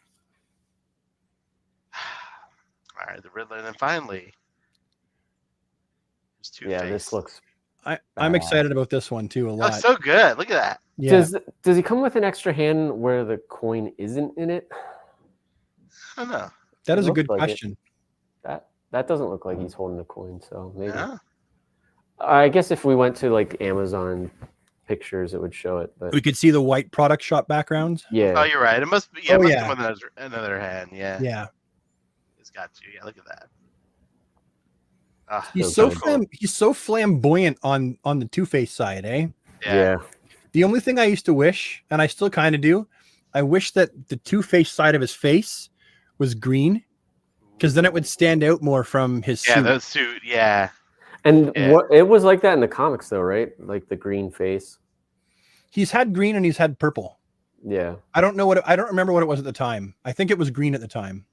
All right, the Riddler, and then finally, there's Yeah, this looks. I'm excited about this one too a Oh, lot. so good. Look at that. Yeah. Does he come with an extra hand where the coin isn't in it? I don't know. That is a looks good like it. question. That doesn't look like he's holding the coin, so maybe. Yeah. I guess if we went to like Amazon pictures, it would show it. But We could see the white product shop backgrounds. yeah, Oh, you're right. It must be. Yeah, Oh, it must yeah. come with another hand. Yeah. Yeah. It's got to. Yeah, look at that. Ah, He's So so good. he's so flamboyant on the Two-Face side, eh? yeah, The only thing I used to wish, and I still kind of do, I wish that the Two-Face side of his face was green, because then it would stand out more from his Yeah, suit. that suit. Yeah. and Yeah. what it was like that in the comics, though, right? Like the green face. He's had green and he's had purple. Yeah, I don't remember what it was at the time. I think it was green at the time,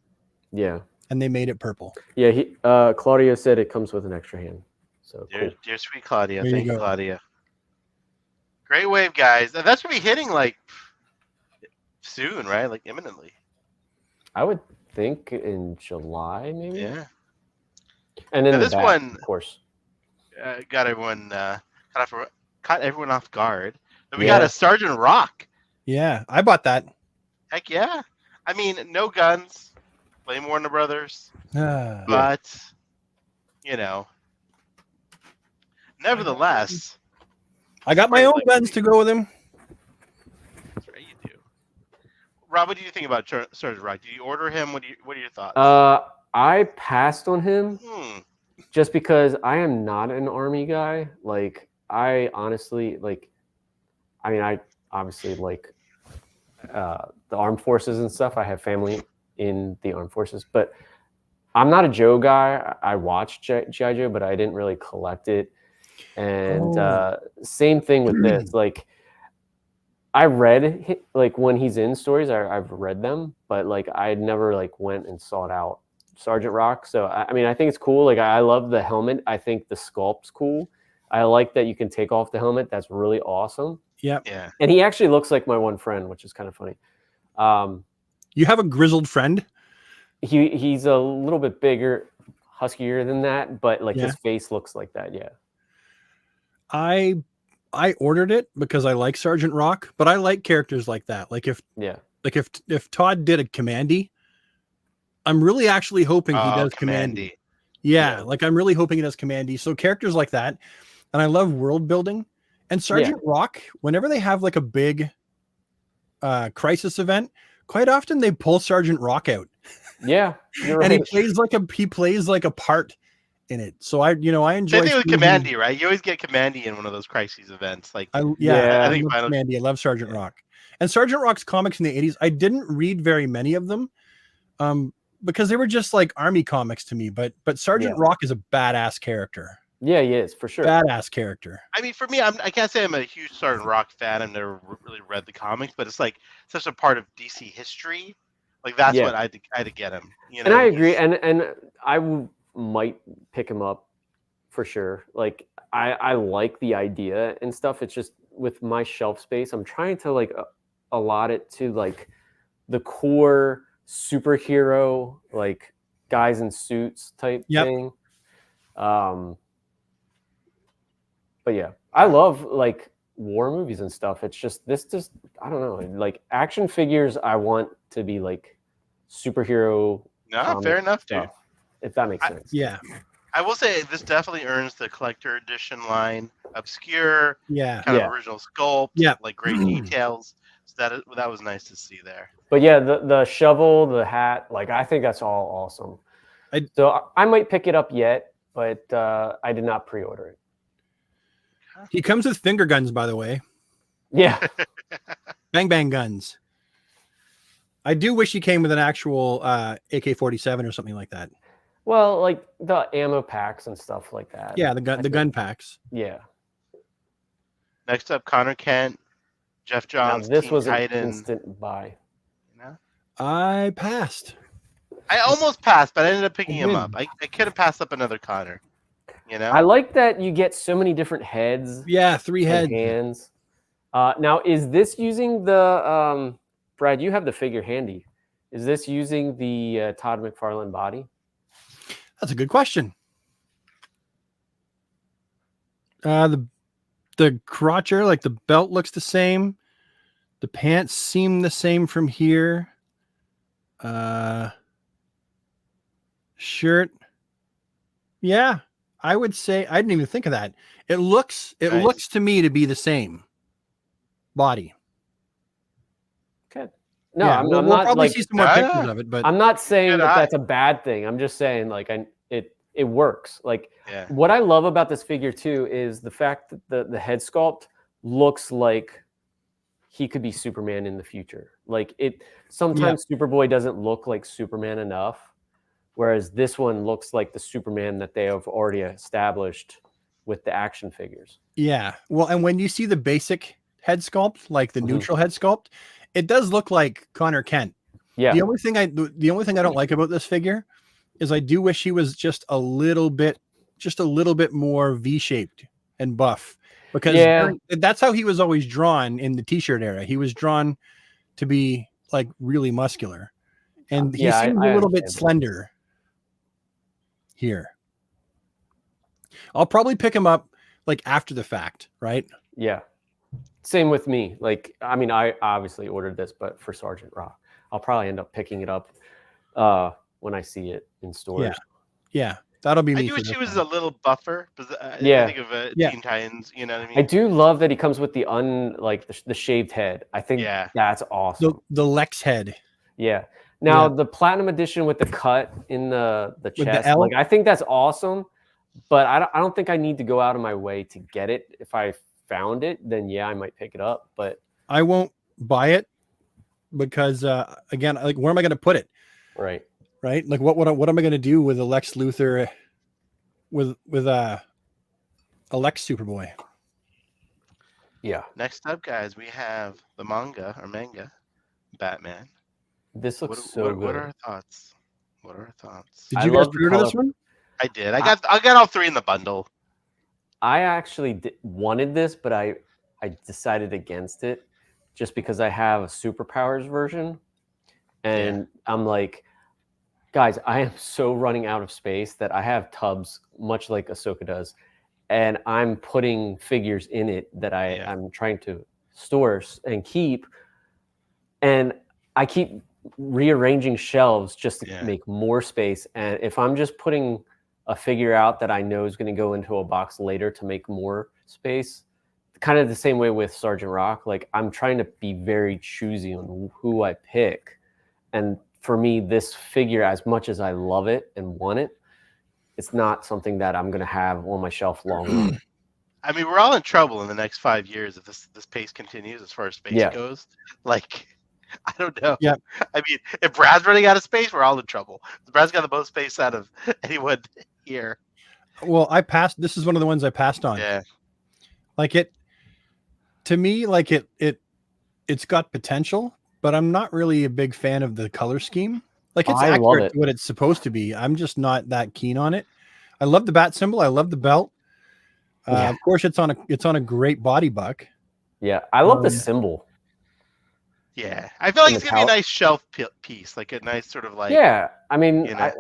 yeah, and they made it purple. yeah. Claudia said it comes with an extra hand. So cool. Dear sweet Claudia. There you Thank you, go. Claudia. Great wave, guys. And that's gonna be hitting like soon, right? Like imminently. I would think in July, maybe. Yeah. And then Now the this back, one- of course. Got everyone caught everyone off guard. Then we Yeah. got a Sergeant Rock. Yeah, I bought that. Heck yeah. I mean, no guns. Blame Warner Brothers. Ah. But nevertheless, I got my own guns to go with him. that's right, you do. Rob, what do you think about Sergeant Rock? Did you order him? What are your thoughts? I passed on him Hmm. just because I am not an army guy. Like I honestly like. I mean, I obviously like the armed forces and stuff. I have family in the armed forces, but I'm not a Joe guy. I watched G.I. Joe, but I didn't really collect it. And same thing with this. Like, I read like when he's in stories, I've read them, but like I never like went and sought out Sergeant Rock. So I mean, I think it's cool. Like I love the helmet. I think the sculpt's cool. I like that you can take off the helmet. That's really awesome. Yep. Yeah. And he actually looks like my one friend, which is kind of funny. You have a grizzled friend? He's a little bit bigger, huskier than that, but like Yeah. his face looks like that. Yeah. I ordered it because I like Sergeant Rock, but I like characters like that. Like if Todd did a Commandy, I'm really actually hoping he does Commandy. Yeah, like I'm really hoping he does Commandy. So characters like that, and I love world building. And Sergeant Rock, whenever they have like a big crisis event, quite often they pull Sergeant Rock out. Yeah. You're And he right. plays like a part in it. So I enjoy. Same thing with seeing- Commandy, right? You always get Commandy in one of those crises events. Like, Yeah. I think love Final- Commandy. I love Sergeant Rock. And Sergeant Rock's comics in the 80s, I didn't read very many of them. Because they were just like army comics to me, but Sergeant Rock is a badass character. Yeah, he is for sure. Badass character. I mean, for me, I can't say I'm a huge Sergeant Rock fan. I've never really read the comics, but it's like such a part of DC history. Like that's what I had to get him. You know, and I agree, and might pick him up for sure. Like I like the idea and stuff. It's just with my shelf space, I'm trying to like allot it to like the core superhero, like guys in suits type thing. But yeah, I love like war movies and stuff. It's just I don't know, like action figures. I want to be like superhero. No, fair enough, dude. Stuff, if that makes sense. Yeah. I will say this definitely earns the collector edition line. Obscure, kind of original sculpt, like great details. So that was nice to see there. But yeah, the shovel, the hat, like I think that's all awesome. So I might pick it up yet, but I did not pre-order it. He comes with finger guns, by the way. Yeah. Bang bang guns. I do wish he came with an actual AK-47 or something like that. Well, like the ammo packs and stuff like that. Yeah, the gun packs. Yeah. Next up, Connor Kent, Jeff Johns. Now, this Teen was an Titan. instant buy. You know? I passed. I almost passed, but I ended up picking him up. I could have passed up another Connor. You know? I like that you get so many different heads. Yeah, 3 heads. Hands. Now, is this using the Brad? You have the figure handy. Is this using the Todd McFarlane body? That's a good question. The crotcher, like the belt looks the same. The pants seem the same from here. Shirt. Yeah, I would say I didn't even think of that. It looks to me to be the same body. Okay. No, yeah, I'm we'll not probably like see some more pictures of it, but I'm not saying that that's a bad thing. I'm just saying like it works. Like what I love about this figure too is the fact that the head sculpt looks like he could be Superman in the future. Like sometimes Superboy doesn't look like Superman enough, whereas this one looks like the Superman that they have already established with the action figures. Yeah. Well, and when you see the basic head sculpt, like the neutral head sculpt, it does look like Connor Kent. Yeah. The only thing I don't like about this figure is I do wish he was just a little bit more V-shaped and buff, because that's how he was always drawn in the t-shirt era. He was drawn to be like really muscular, and he seems a little bit slender here. I'll probably pick him up like after the fact, right? Yeah. Same with me. Like, I mean, I obviously ordered this, but for Sergeant Rock, I'll probably end up picking it up when I see it in stores. Yeah, that'll be me. I do wish he was a little buffer. Because I think of Teen Titans. You know what I mean? I do love that he comes with the the shaved head. I think that's awesome. The Lex head. Yeah. Now the Platinum Edition with the cut in the chest, like I think that's awesome. But I don't think I need to go out of my way to get it. If I found it, then I might pick it up. But I won't buy it because again, like where am I going to put it? Right. Like what am I going to do with a Lex Luthor with a Lex Superboy? Yeah. Next up, guys, we have the manga Batman. This looks so good. What are our thoughts? Did you guys pre-order this one? I did. I got all 3 in the bundle. I actually wanted this, but I decided against it just because I have a superpowers version. And I'm like, guys, I am so running out of space that I have tubs, much like Ahsoka does. And I'm putting figures in it that I'm trying to store and keep. And I keep rearranging shelves just to make more space. And if I'm just putting a figure out that I know is going to go into a box later to make more space, kind of the same way with Sergeant Rock, like I'm trying to be very choosy on who I pick. And for me, this figure, as much as I love it and want it, It's not something that I'm gonna have on my shelf long run. I mean, we're all in trouble in the next 5 years if this pace continues as far as space Yeah. goes. Like, I don't know. Yeah. I mean, if Brad's running out of space, we're all in trouble. Brad's got the most space out of anyone here. Well, I passed. This is one of the ones I passed on. Yeah. Like it, to me, like it's got potential, but I'm not really a big fan of the color scheme. Like it's I love accurate it. to what it's supposed to be. I'm just not that keen on it. I love the bat symbol. I love the belt. Yeah. Of course, it's on a great body buck. Yeah, I love the Um, symbol. Yeah. I feel like And it's the going to be a power- nice shelf piece, like a nice sort of like. Yeah, I mean, you know.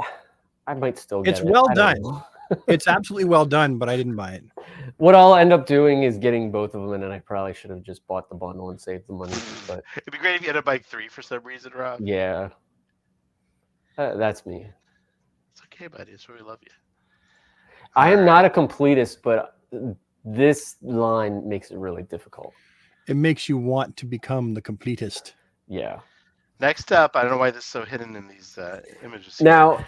I might still get It's it. well I don't done. know. It's absolutely well done, but I didn't buy it. What I'll end up doing is getting both of them, and I probably should have just bought the bundle and saved the money. But It'd be great if you had a bike 3 for some reason, Rob. yeah, that's me. It's okay, buddy. It's where we love you. I am not a completist, but this line makes it really difficult. It makes you want to become the completist. Yeah. Next up, I don't know why this is so hidden in these images. here. Now,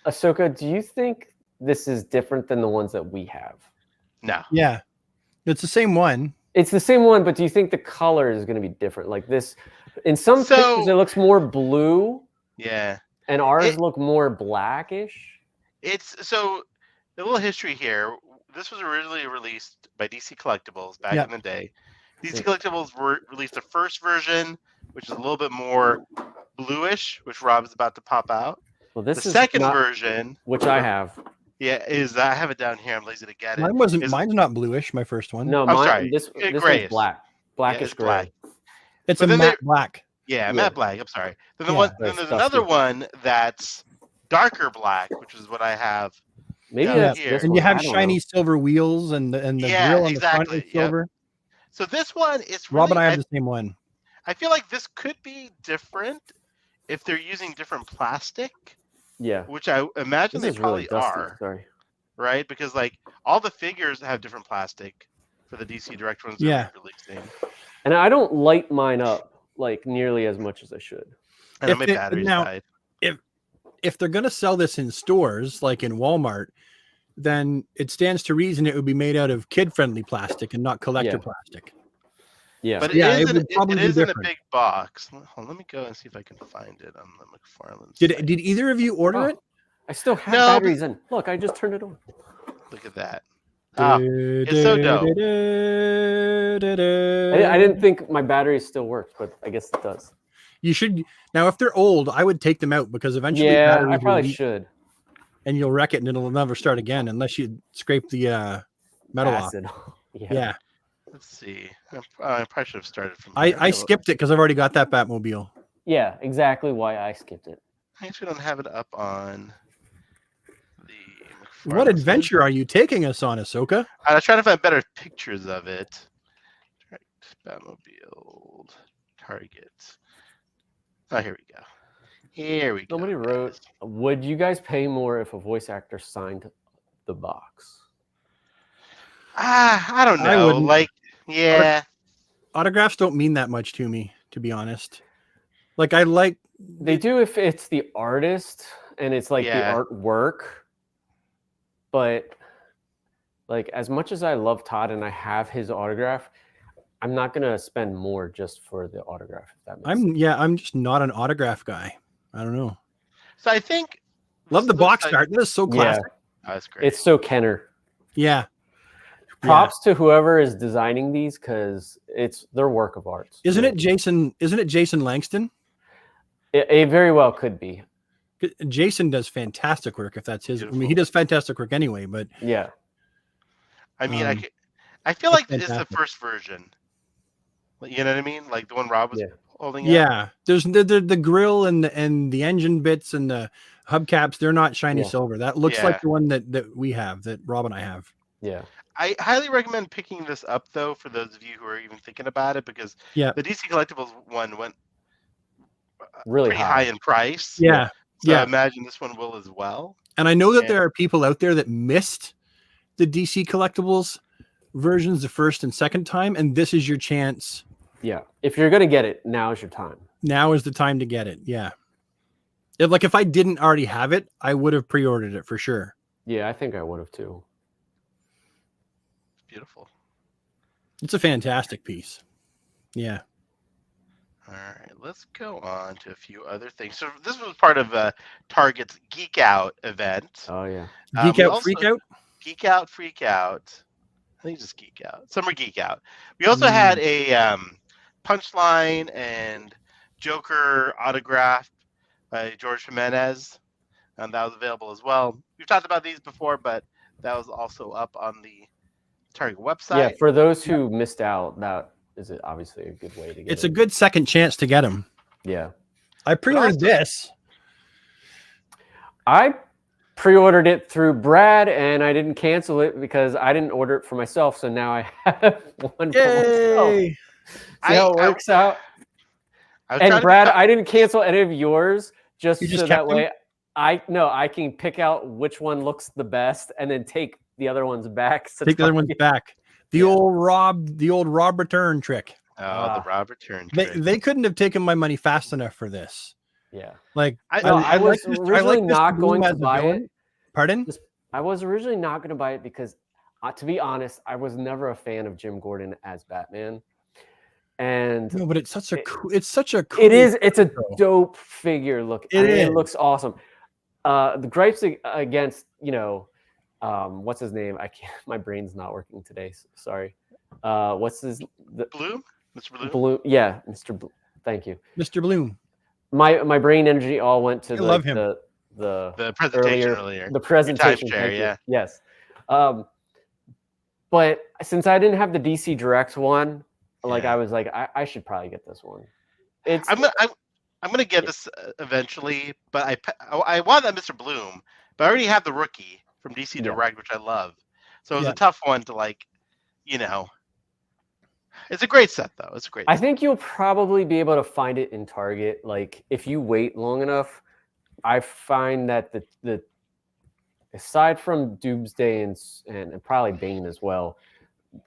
Ahsoka, do you think this is different than the ones that we have? No. Yeah, it's the same one. It's the same one, but do you think the color is going to be different? Like this, in some So- pictures, it looks more blue, Yeah. and ours It- look more blackish. It's so a little history here. This was originally released by DC Collectibles back Yeah. in the day. DC Collectibles released the first version, which is a little bit more bluish, which Rob is about to pop out. Well, The this is second not, version, which I have. yeah, is I have it down here. I'm lazy to get it. Mine's not bluish. My first one. Oh, No, mine, sorry. this Grayish. one's black, blackish it's gray. black. It's but a then matte black. Yeah, Yeah. matte black. I'm sorry. Then Yeah. then That's there's dusty. another one that's darker black, which is what I have. Maybe Yeah, that's here. this And one. you have I don't shiny know. silver wheels and the Yeah, grill on exactly, the front is yep. silver. So this one is really, Rob and I have the same one. I feel like this could be different if they're using different plastic, Yeah, which I imagine this they is really probably dusty. are, Sorry. right? Because like all the figures have different plastic for the DC Direct ones Yeah. they're releasing. And I don't light mine up like nearly as much as I should. And If my it- batteries now- died. If they're going to sell this in stores, like in Walmart, then it stands to reason it would be made out of kid-friendly plastic and not collector Yeah. plastic. Yeah, But yeah, it it is, would probably it be is in a different. big box. Hold on, let me go and see if I can find it on the McFarlane Did site. either of you order Oh. it? I still have No, but- batteries in. Look, I just turned it on. Look at that. Ah, it's so dope. I didn't think my battery still worked, but I guess it does. You should now. If they're old, I would take them out because eventually, Yeah, batteries I will probably leak should. and you'll wreck it, and it'll never start again unless you scrape the metal off. Acid. Yeah, let's see. I probably should have started from. I here. skipped it because I've already got that Batmobile. Yeah, exactly why I skipped it. I actually don't have it up on the. What McFarlane adventure are you taking us on, Ahsoka? site. I was trying to find better pictures of it. Direct Batmobile Target. Oh, here we go. Here we go. Somebody wrote, "Would you guys pay more if a voice actor signed the box?" I don't I know. wouldn't. Like, yeah. Autographs don't mean that much to me, to be honest. Like I like They do if it's the artist and it's like Yeah. the artwork. But like as much as I love Todd and I have his autograph, I'm not gonna spend more just for the autograph. If that makes sense. I'm just not an autograph guy. I don't know. So I think. Love the this box looks art. That is so Yeah, classic. Oh, that's great. it's so Kenner. Yeah. Props to whoever is designing these because it's their work of art. Isn't it Jason Langston? It very well could be. Jason does fantastic work if that's his. I mean, Beautiful. he does fantastic work anyway, but Yeah. I mean, um, I feel that's like this is the fantastic. first version. Like, you know what I mean? Like the one Rob was Yeah. holding up. yeah, there's the grill and the engine bits and the hubcaps. They're not shiny Yeah. silver. That looks Yeah. like the one that we have, that Rob and I have. Yeah. I highly recommend picking this up though for those of you who are even thinking about it because Yeah. the DC Collectibles one went Really pretty high in price. Yeah, So I yeah. imagine this one will as well. And I know that Yeah. there are people out there that missed the DC Collectibles versions the first and second time, and this is your chance. Yeah. If you're gonna get it, now's your time. Now is the time to get it. Yeah. If I didn't already have it, I would have pre-ordered it for sure. Yeah, I think I would have too. Beautiful. It's a fantastic piece. Yeah. All right, let's go on to a few other things. So this was part of Target's Geek Out event. Oh yeah. Geek We out, also- freak out. Geek Out, Freak Out. I think just Geek Out. Summer Geek Out. We also had a Punchline and Joker autograph by George Jimenez, and that was available as well. We've talked about these before, but that was also up on the Target website. Yeah, for those who missed out, that is obviously a good way to get It's a in. good second chance to get them. Yeah. I pre-ordered also- this. I pre-ordered it through Brad and I didn't cancel it because I didn't order it for myself. So now I have one for myself. Yay! See how it works out? I was trying And to Brad, become- I didn't cancel any of yours just You just so kept that way I can pick out which one looks the best and then take the other ones back. to Take the other ones Target. back. The Yeah. old Rob return trick. the Robert Turn. They couldn't have taken my money fast enough for this. Yeah. Like No, I was like originally Mr. not Bloom going to as a buy villain. it. Pardon? I was originally not going to buy it because, to be honest, I was never a fan of Jim Gordon as Batman. And No, but it's such a It- cool. It's such a cool. it's a Cool. dope figure. Look, It is. it looks awesome. The gripes against, what's his name? I can't. My brain's not working today. Sorry. What's his Bloom, Mr. Bloom. Blue? Yeah, Mr. Blue. Thank you. Mr. Bloom. My brain energy all went to I love him. The presentation earlier. the presentation. timeshare, thank you. yeah. Yes. But since I didn't have the DC Direct one, like Yeah. I was like, I should probably get this one. It's I'm gonna get this eventually, but I want that Mr. Bloom, but I already have the rookie from DC Yeah. Direct, which I love. So it was Yeah. a tough one to It's a great set though. It's a great. I set. think you'll probably be able to find it in Target. Like if you wait long enough, I find that the aside from Doomsday and probably Bane as well,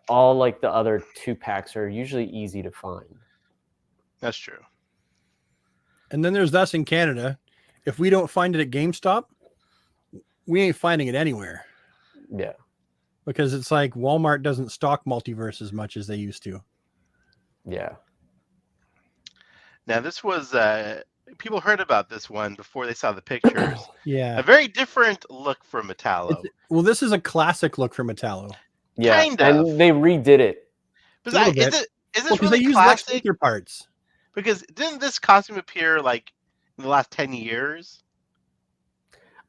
all like the other 2-packs are usually easy to find. That's true. And then there's us in Canada. If we don't find it at GameStop, we ain't finding it anywhere Yeah. because it's like Walmart doesn't stock Multiverse as much as they used to. Yeah. Now this was people heard about this one before they saw the pictures. Yeah. A very different look for Metallo. Well, this is a classic look for Metallo. Yeah. Kind of. And they redid it. But a little is bit. it is this Well, because really they use Lex classic? Luthor parts. Because didn't this costume appear like in the last 10 years?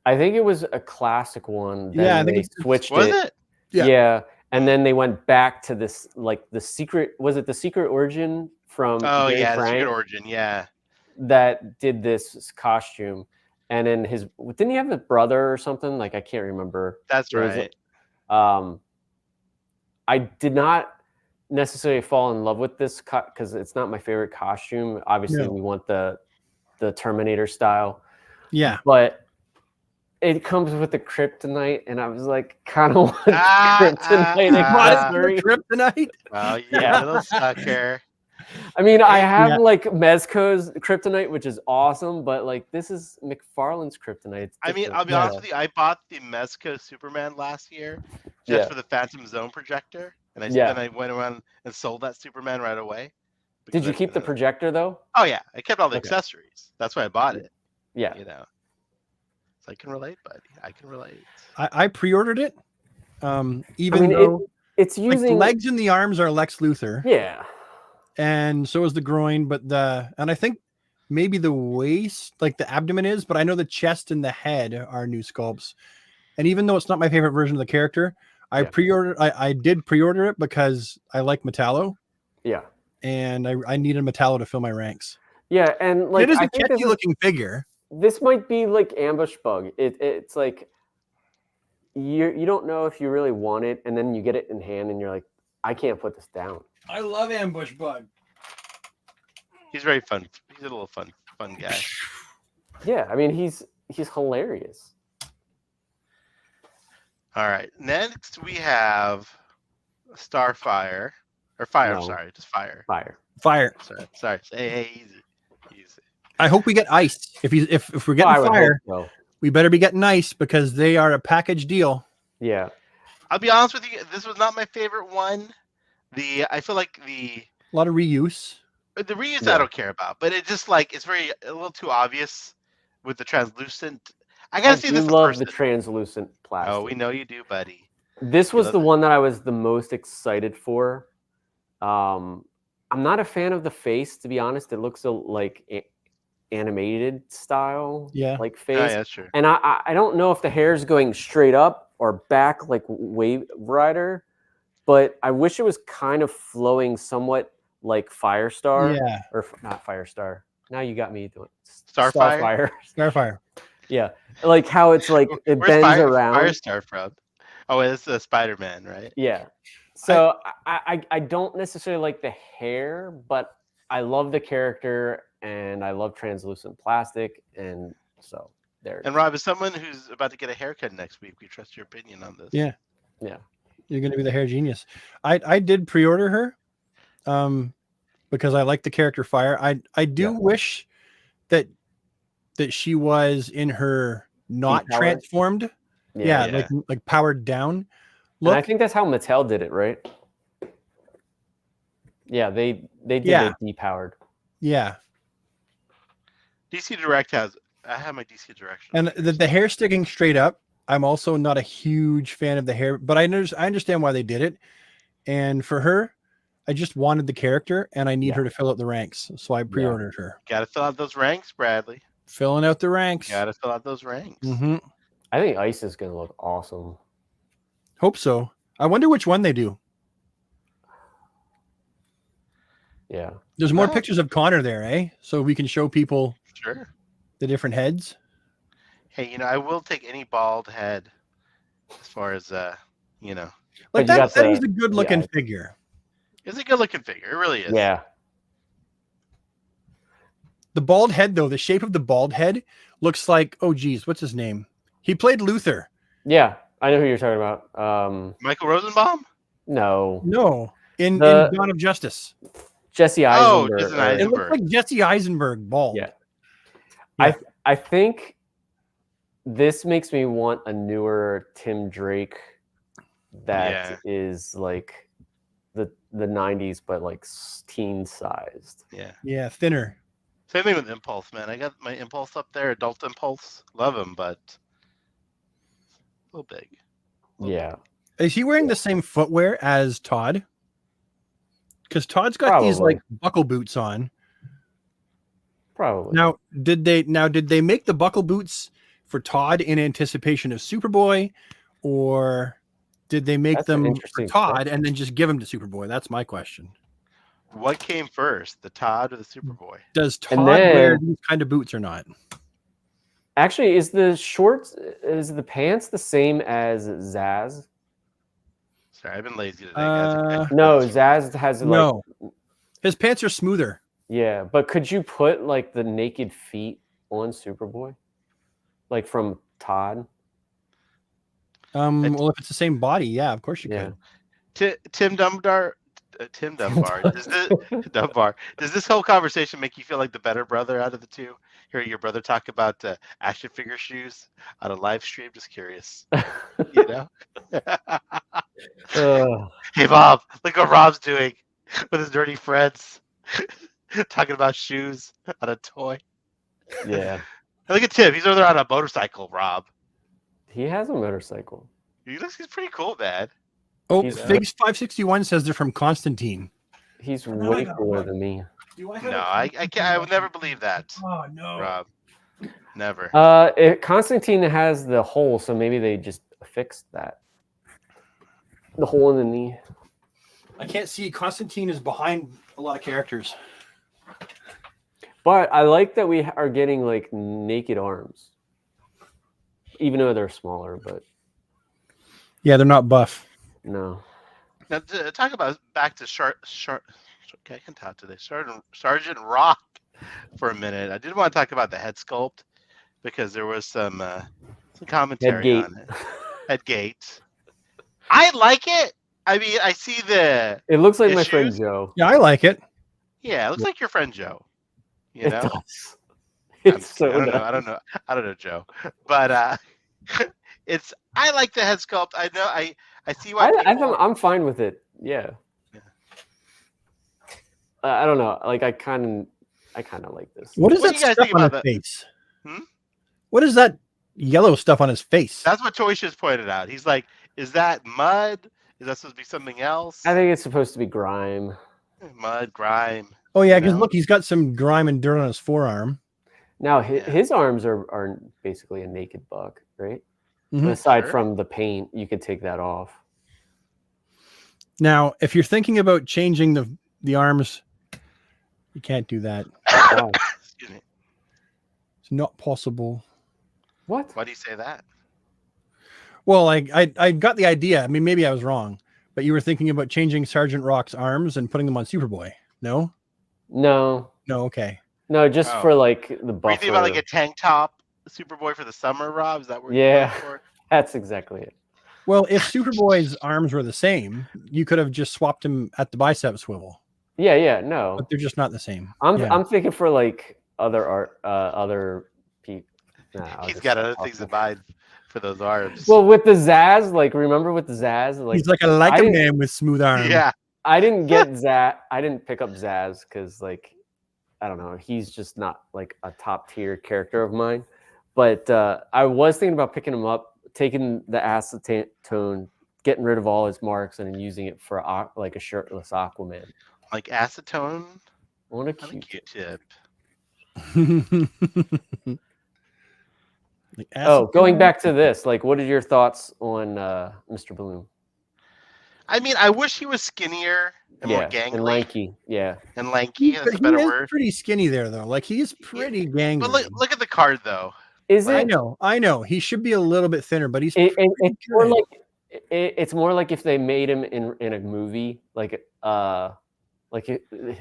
I think it was a classic one. Then Yeah, I think they it's- switched Was it. it? Yeah. Yeah. And then they went back to this, like the secret. Was it the Secret Origin from? Oh Dave yeah, the Frank Secret Origin. Yeah. that did this costume, and then didn't he have a brother or something? Like I can't remember. That's It was, right. I did not necessarily fall in love with this because it's not my favorite costume. Obviously, No. we want the Terminator style, Yeah. but it comes with the kryptonite, and I was like, kind of want Ah, kryptonite ah, accessory. Trip tonight. Well, you Yeah. little sucker. I mean, I have Yeah. like Mezco's kryptonite, which is awesome, but like this is McFarlane's kryptonite. It's I mean, different. I'll be Yeah. honest with you. I bought the Mezco Superman last year just Yeah. for the Phantom Zone projector, and Yeah. then I went around and sold that Superman right away. Did because you keep the projector though? Oh yeah, I kept all the Okay. accessories. That's why I bought it. Yeah. So I can relate, buddy. I can relate. I pre-ordered it. Even I mean, though it's like, the using legs and the arms are Lex Luthor, Yeah. and so is the groin, but and I think maybe the waist, like the abdomen is, but I know the chest and the head are new sculpts. And even though it's not my favorite version of the character, I did pre-order it because I like Metallo, Yeah. and I needed Metallo to fill my ranks. Yeah. And like it is I a think catchy looking figure. this might be like Ambush Bug. It's like you don't know if you really want it, and then you get it in hand and you're like, I can't put this down. I love Ambush Bug. He's very fun. He's a little fun guy. Yeah, I mean he's hilarious. All right. Next we have Starfire. Or Fire, No. sorry, just Fire. Fire. Fire. Sorry. Hey, easy. I hope we get ice. If we're getting I would fire, hope so. we better be getting nice because they are a package deal. Yeah. I'll be honest with you. This was not my favorite one. I feel like A lot of reuse. the reuse Yeah. I don't care about, but it just like it's a little too obvious with the translucent. I I gotta see do this in love person. the translucent plastic. Oh, we know you do, buddy. This You was love the it. one that I was the most excited for. I'm not a fan of the face, to be honest. It looks animated style, Yeah. like Oh, face. yeah, sure. And I don't know if the hair is going straight up or back like Wave Rider, but I wish it was kind of flowing somewhat like Firestar. Yeah. Or not Firestar. Now you got me doing Starfire? Starfire. Yeah, like how it's like it Where's bends around. Firestar from? Oh, it's Spider-Man, right? Yeah. So I don't necessarily like the hair, but I love the character and I love translucent plastic, and so there. And Rob, as someone who's about to get a haircut next week, we trust your opinion on this. Yeah. Yeah. You're going to be the hair genius. I did pre-order her because I like the character Fire. I do wish that she was in her not Depowered? transformed. Yeah, Yeah. like powered down. And I Look, think that's how Mattel did it, right? Yeah, they did Yeah. it depowered. yeah. DC Direct has. I have my DC Direct. And the hair sticking straight up. I'm also not a huge fan of the hair, but I understand why they did it. And for her, I just wanted the character and I need her to fill out the ranks. So I pre-ordered her. Got to fill out those ranks, Bradley. Filling out the ranks. Got to fill out those ranks. Mm-hmm. I think Ice is gonna look awesome. Hope so. I wonder which one they do. Yeah. There's more Well- pictures of Connor there, eh? So we can show people Sure. the different heads. Hey, I will take any bald head as far as Like But you that, got that is the- a good looking yeah. figure. It's a good looking figure. It really is. Yeah. The bald head, though, the shape of the bald head looks like, oh geez, what's his name? He played Luther. Yeah. I know who you're talking about. Michael Rosenbaum? No. No, in The- Dawn of Justice. Jesse Oh, Eisenberg. Jesse or- It Eisenberg. looks like Jesse Eisenberg bald. Yeah. Yeah. I think this makes me want a newer Tim Drake that is like the 90s, but like teen sized. Yeah. Yeah, thinner. Same thing with Impulse, man. I got my Impulse up there, Adult Impulse. Love him, but a little big. Yeah. Is he wearing the same footwear as Todd? Because Todd's got these Probably. like buckle boots on. Probably. Now, did they make the buckle boots for Todd in anticipation of Superboy, or did they make That's an them for interesting Todd question. and then just give them to Superboy? That's my question. What came first, the Todd or the Superboy? Does Todd And wear then- these kind of boots or not? Actually, is the pants the same as Zaz? Sorry, I've been lazy today, guys. No, Zaz has like No, his pants are smoother. yeah, but could you put like the naked feet on Superboy? Like from Todd? Well, if it's the same body, yeah, of course you Yeah. could. Tim Dunbar. Does this whole conversation make you feel like the better brother out of the two? Hearing your brother talk about action figure shoes on a live stream, just curious. You know? Hey, Bob, look what Rob's doing with his dirty friends, talking about shoes on a toy. Yeah. Look at Tim; he's over there on a motorcycle. Rob, He has a motorcycle. he's pretty cool, man. Oh, He's- Figs 561 says they're from Constantine. He's no, I way got cooler one. than me. No, I can't. I would never believe that, Oh no! Rob. Never. Constantine has the hole, so maybe they just fixed that. The hole in the knee. I can't see. Constantine is behind a lot of characters. But I like that we are getting like naked arms, even though they're smaller. But Yeah, they're not buff. no, Now, to talk about back to I can talk today. Sergeant Rock for a minute. I did want to talk about the head sculpt because there was some commentary Headgate. on it. Headgate. I like it. I mean, I see the it looks like my friend Issues? Joe. Yeah, I like it. yeah. It looks like your friend Joe. You It know, does. It's just kidding. so I don't know, Joe. But I like the head sculpt. I know I see why people. I'm fine with it. Yeah. Yeah. I don't know. Like I kind of like this. What is What that do you guys stuff think on his about face? Hmm? What is that yellow stuff on his face? That's what Toy just pointed out. He's like, is that mud? Is that supposed to be something else? I think it's supposed to be grime. Mud, grime. Oh yeah, you because know? look, he's got some grime and dirt on his forearm. Now Yeah. his arms are basically a naked buck, right? Mhm. Aside Sure. from the paint, you could take that off. Now, if you're thinking about changing the arms, you can't do that. Wow. Excuse me. It's not possible. What? Why do you say that? Well, I got the idea. I mean, maybe I was wrong, but you were thinking about changing Sergeant Rock's arms and putting them on Superboy. No? No, Okay. no, just Oh. for like the Were you buffer. thinking about like a tank top Superboy for the summer, Rob? Is that what Yeah. you're going for? That's exactly it. Well, if Superboy's arms were the same, you could have just swapped him at the bicep swivel, Yeah, no. but they're just not the same. I'm Yeah. I'm thinking for like other people. He's got other things in mind for those arms. Well, with the Zaz, like remember with the Zaz, like He's like a didn't- man with smooth arms. yeah. I didn't get Zaz. I didn't pick up Zaz because like I don't know, he's just not like a top tier character of mine. But I was thinking about picking him up, taking the acetone, getting rid of all his marks, and then using it for like a shirtless Aquaman. Like acetone What a on a cute. Q-tip. Like Oh, acid- going back to this, like, what are your thoughts on Mr. Bloom? I mean, I wish he was skinnier and more gangly and lanky. Yeah, and lanky. That's a He better is word. pretty skinny there, though. Like he is pretty gangly. But look at the card though. is I it? know. He should be a little bit thinner, but he's It's more good. like it's more like if they made him in a movie, like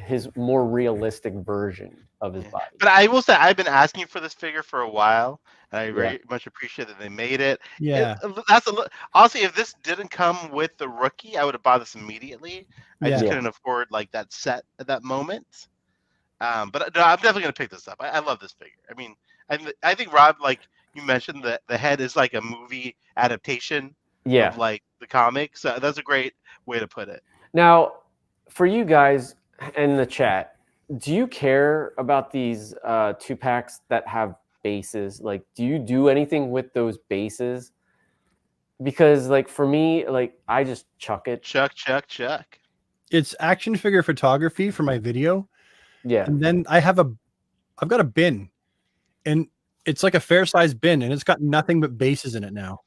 his more realistic version of his Yeah. body. But I will say I've been asking for this figure for a while, and I Yeah. very much appreciate that they made it. Yeah. That's honestly, if this didn't come with the rookie, I would have bought this immediately. I just Yeah. couldn't afford like that set at that moment. But no, I'm definitely gonna pick this up. I love this figure. I mean, I think Rob, like you mentioned, that the head is like a movie adaptation Yeah. of like the comics. So that's a great way to put it. Now, for you guys in the chat, do you care about these 2-packs that have bases? Like, do you do anything with those bases? Because, like, for me, like, I just chuck it. Chuck. It's action figure photography for my video. Yeah. And then I've got a bin, and it's like a fair sized bin, and it's got nothing but bases in it now.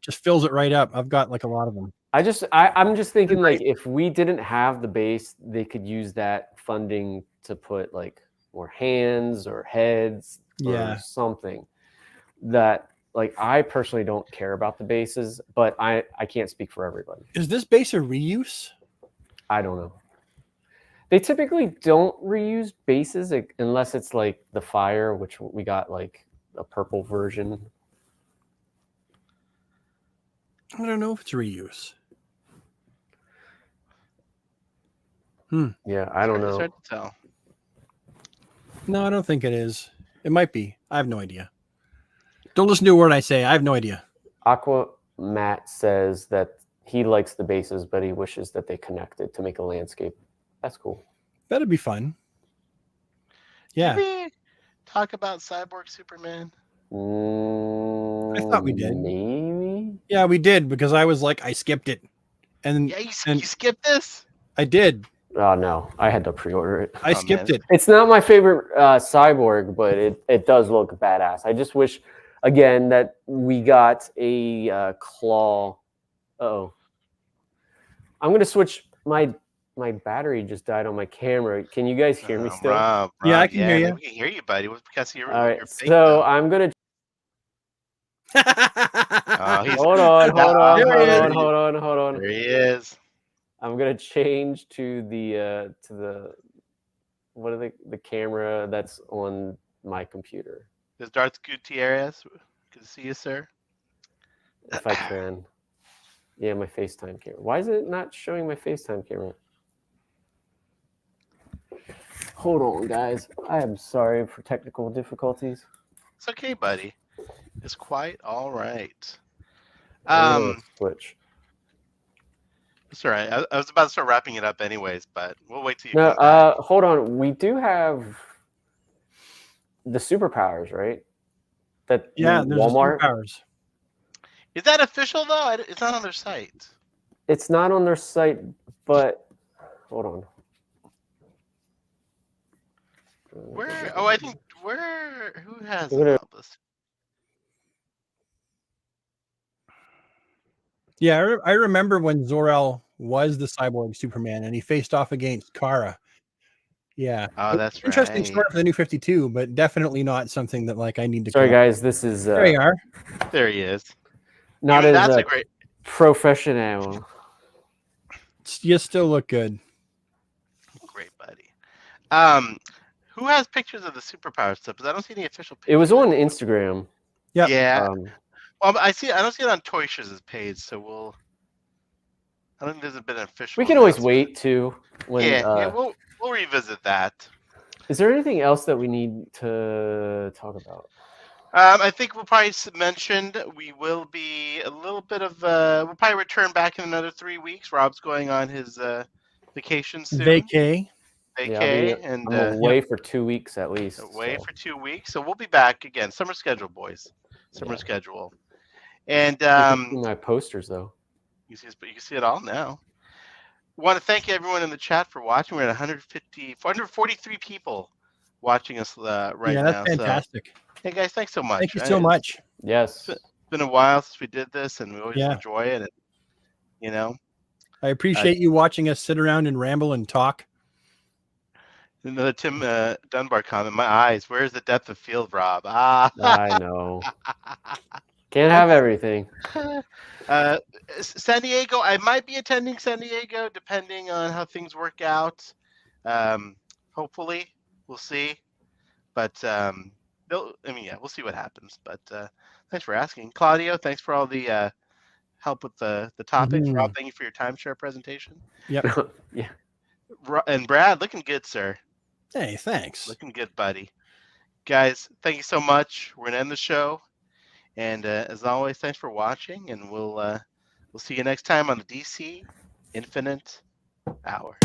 Just fills it right up. I've got like a lot of them. I'm just thinking, like, if we didn't have the base, they could use that funding to put like more hands or heads Yeah. or something that, like, I personally don't care about the bases, but I can't speak for everybody. Is this base a reuse? I don't know. They typically don't reuse bases unless it's like the Fire, which we got like a purple version. I don't know if it's reuse. Yeah, I don't It's know. hard to tell. No, I don't think it is. It might be. I have no idea. Don't listen to a word I say. I have no idea. Aqua Matt says that he likes the bases, but he wishes that they connected to make a landscape. That's cool. That'd be fun. Yeah. Did we talk about Cyborg Superman? I thought we did. Maybe. Yeah, we did, because I was like, I skipped it. And Yeah, you And- skipped this. I did. Oh no, I had to pre-order it. I Oh, skipped man. it. It's not my favorite cyborg, but it does look badass. I just wish, again, that we got a claw. Oh, I'm gonna switch my battery just died on my camera. Can you guys hear me still? Rob, Yeah, I can hear you. We can hear you, buddy. It's because you're, All right, you're fake, so though. I'm gonna He's- hold on. There he is. I'm gonna change to the what are the camera that's on my computer There's Darth Gutierrez. Good to see you, sir. if I can. Yeah, my FaceTime camera. Why is it not showing my FaceTime camera? Hold on, guys. I am sorry for technical difficulties. It's okay, buddy. It's quite all right. I'm gonna switch. It's all right. I was about to start wrapping it up anyways, but we'll wait till you No, come back. hold on. We do have the superpowers, right? That Yeah, in there's Walmart. superpowers. Is that official though? It's not on their site. It's not on their site, but hold on. Where? Oh, I think where? Who has I'm gonna- all this? Yeah, I remember when Zor-El was the cyborg Superman and he faced off against Kara. Yeah. Oh, that's Interesting right. story for the new 52, but definitely not something that like I need to. Sorry, come up- guys. This is There you are. There he is. not Even as that's a great. professional. You still look good. Great, buddy. Who has pictures of the superpower stuff? Because I don't see any official pictures. It was on Instagram. Yep. Yeah. Um, Well, I see. I don't see it on Toysha's page, so we'll. I don't think there's been an official. we can always announcement. wait too. When, Yeah, we'll revisit that. Is there anything else that we need to talk about? I think we'll probably mentioned we will be a little bit of. We'll probably return back in another 3 weeks. Rob's going on his vacation soon. Vacay. Vacay, and I'm away for 2 weeks at least. away so. for 2 weeks. So we'll be back again. Summer schedule, boys. Summer Yeah. schedule. And You can see my posters though. you can see it all now. Want to thank everyone in the chat for watching. We're at 443 people watching us right Yeah, now. that's fantastic. So, hey guys, thanks so much. Thank you so much. Yes. It's been a while since we did this, and we always Yeah. enjoy it. And, you know, I appreciate you watching us sit around and ramble and talk. another Tim Dunbar comment. My eyes. Where's the depth of field, Rob? Ah. I know. Can't have everything. San Diego. I might be attending San Diego, depending on how things work out. Hopefully, we'll see. But we'll see what happens. But thanks for asking, Claudio. Thanks for all the help with the topics. Mhm. Rob, thank you for your timeshare presentation. Yep. Yeah. And Brad, looking good, sir. Hey, thanks. Looking good, buddy. Guys, thank you so much. We're gonna end the show, and as always, thanks for watching, and we'll see you next time on the DC Infinite Hour.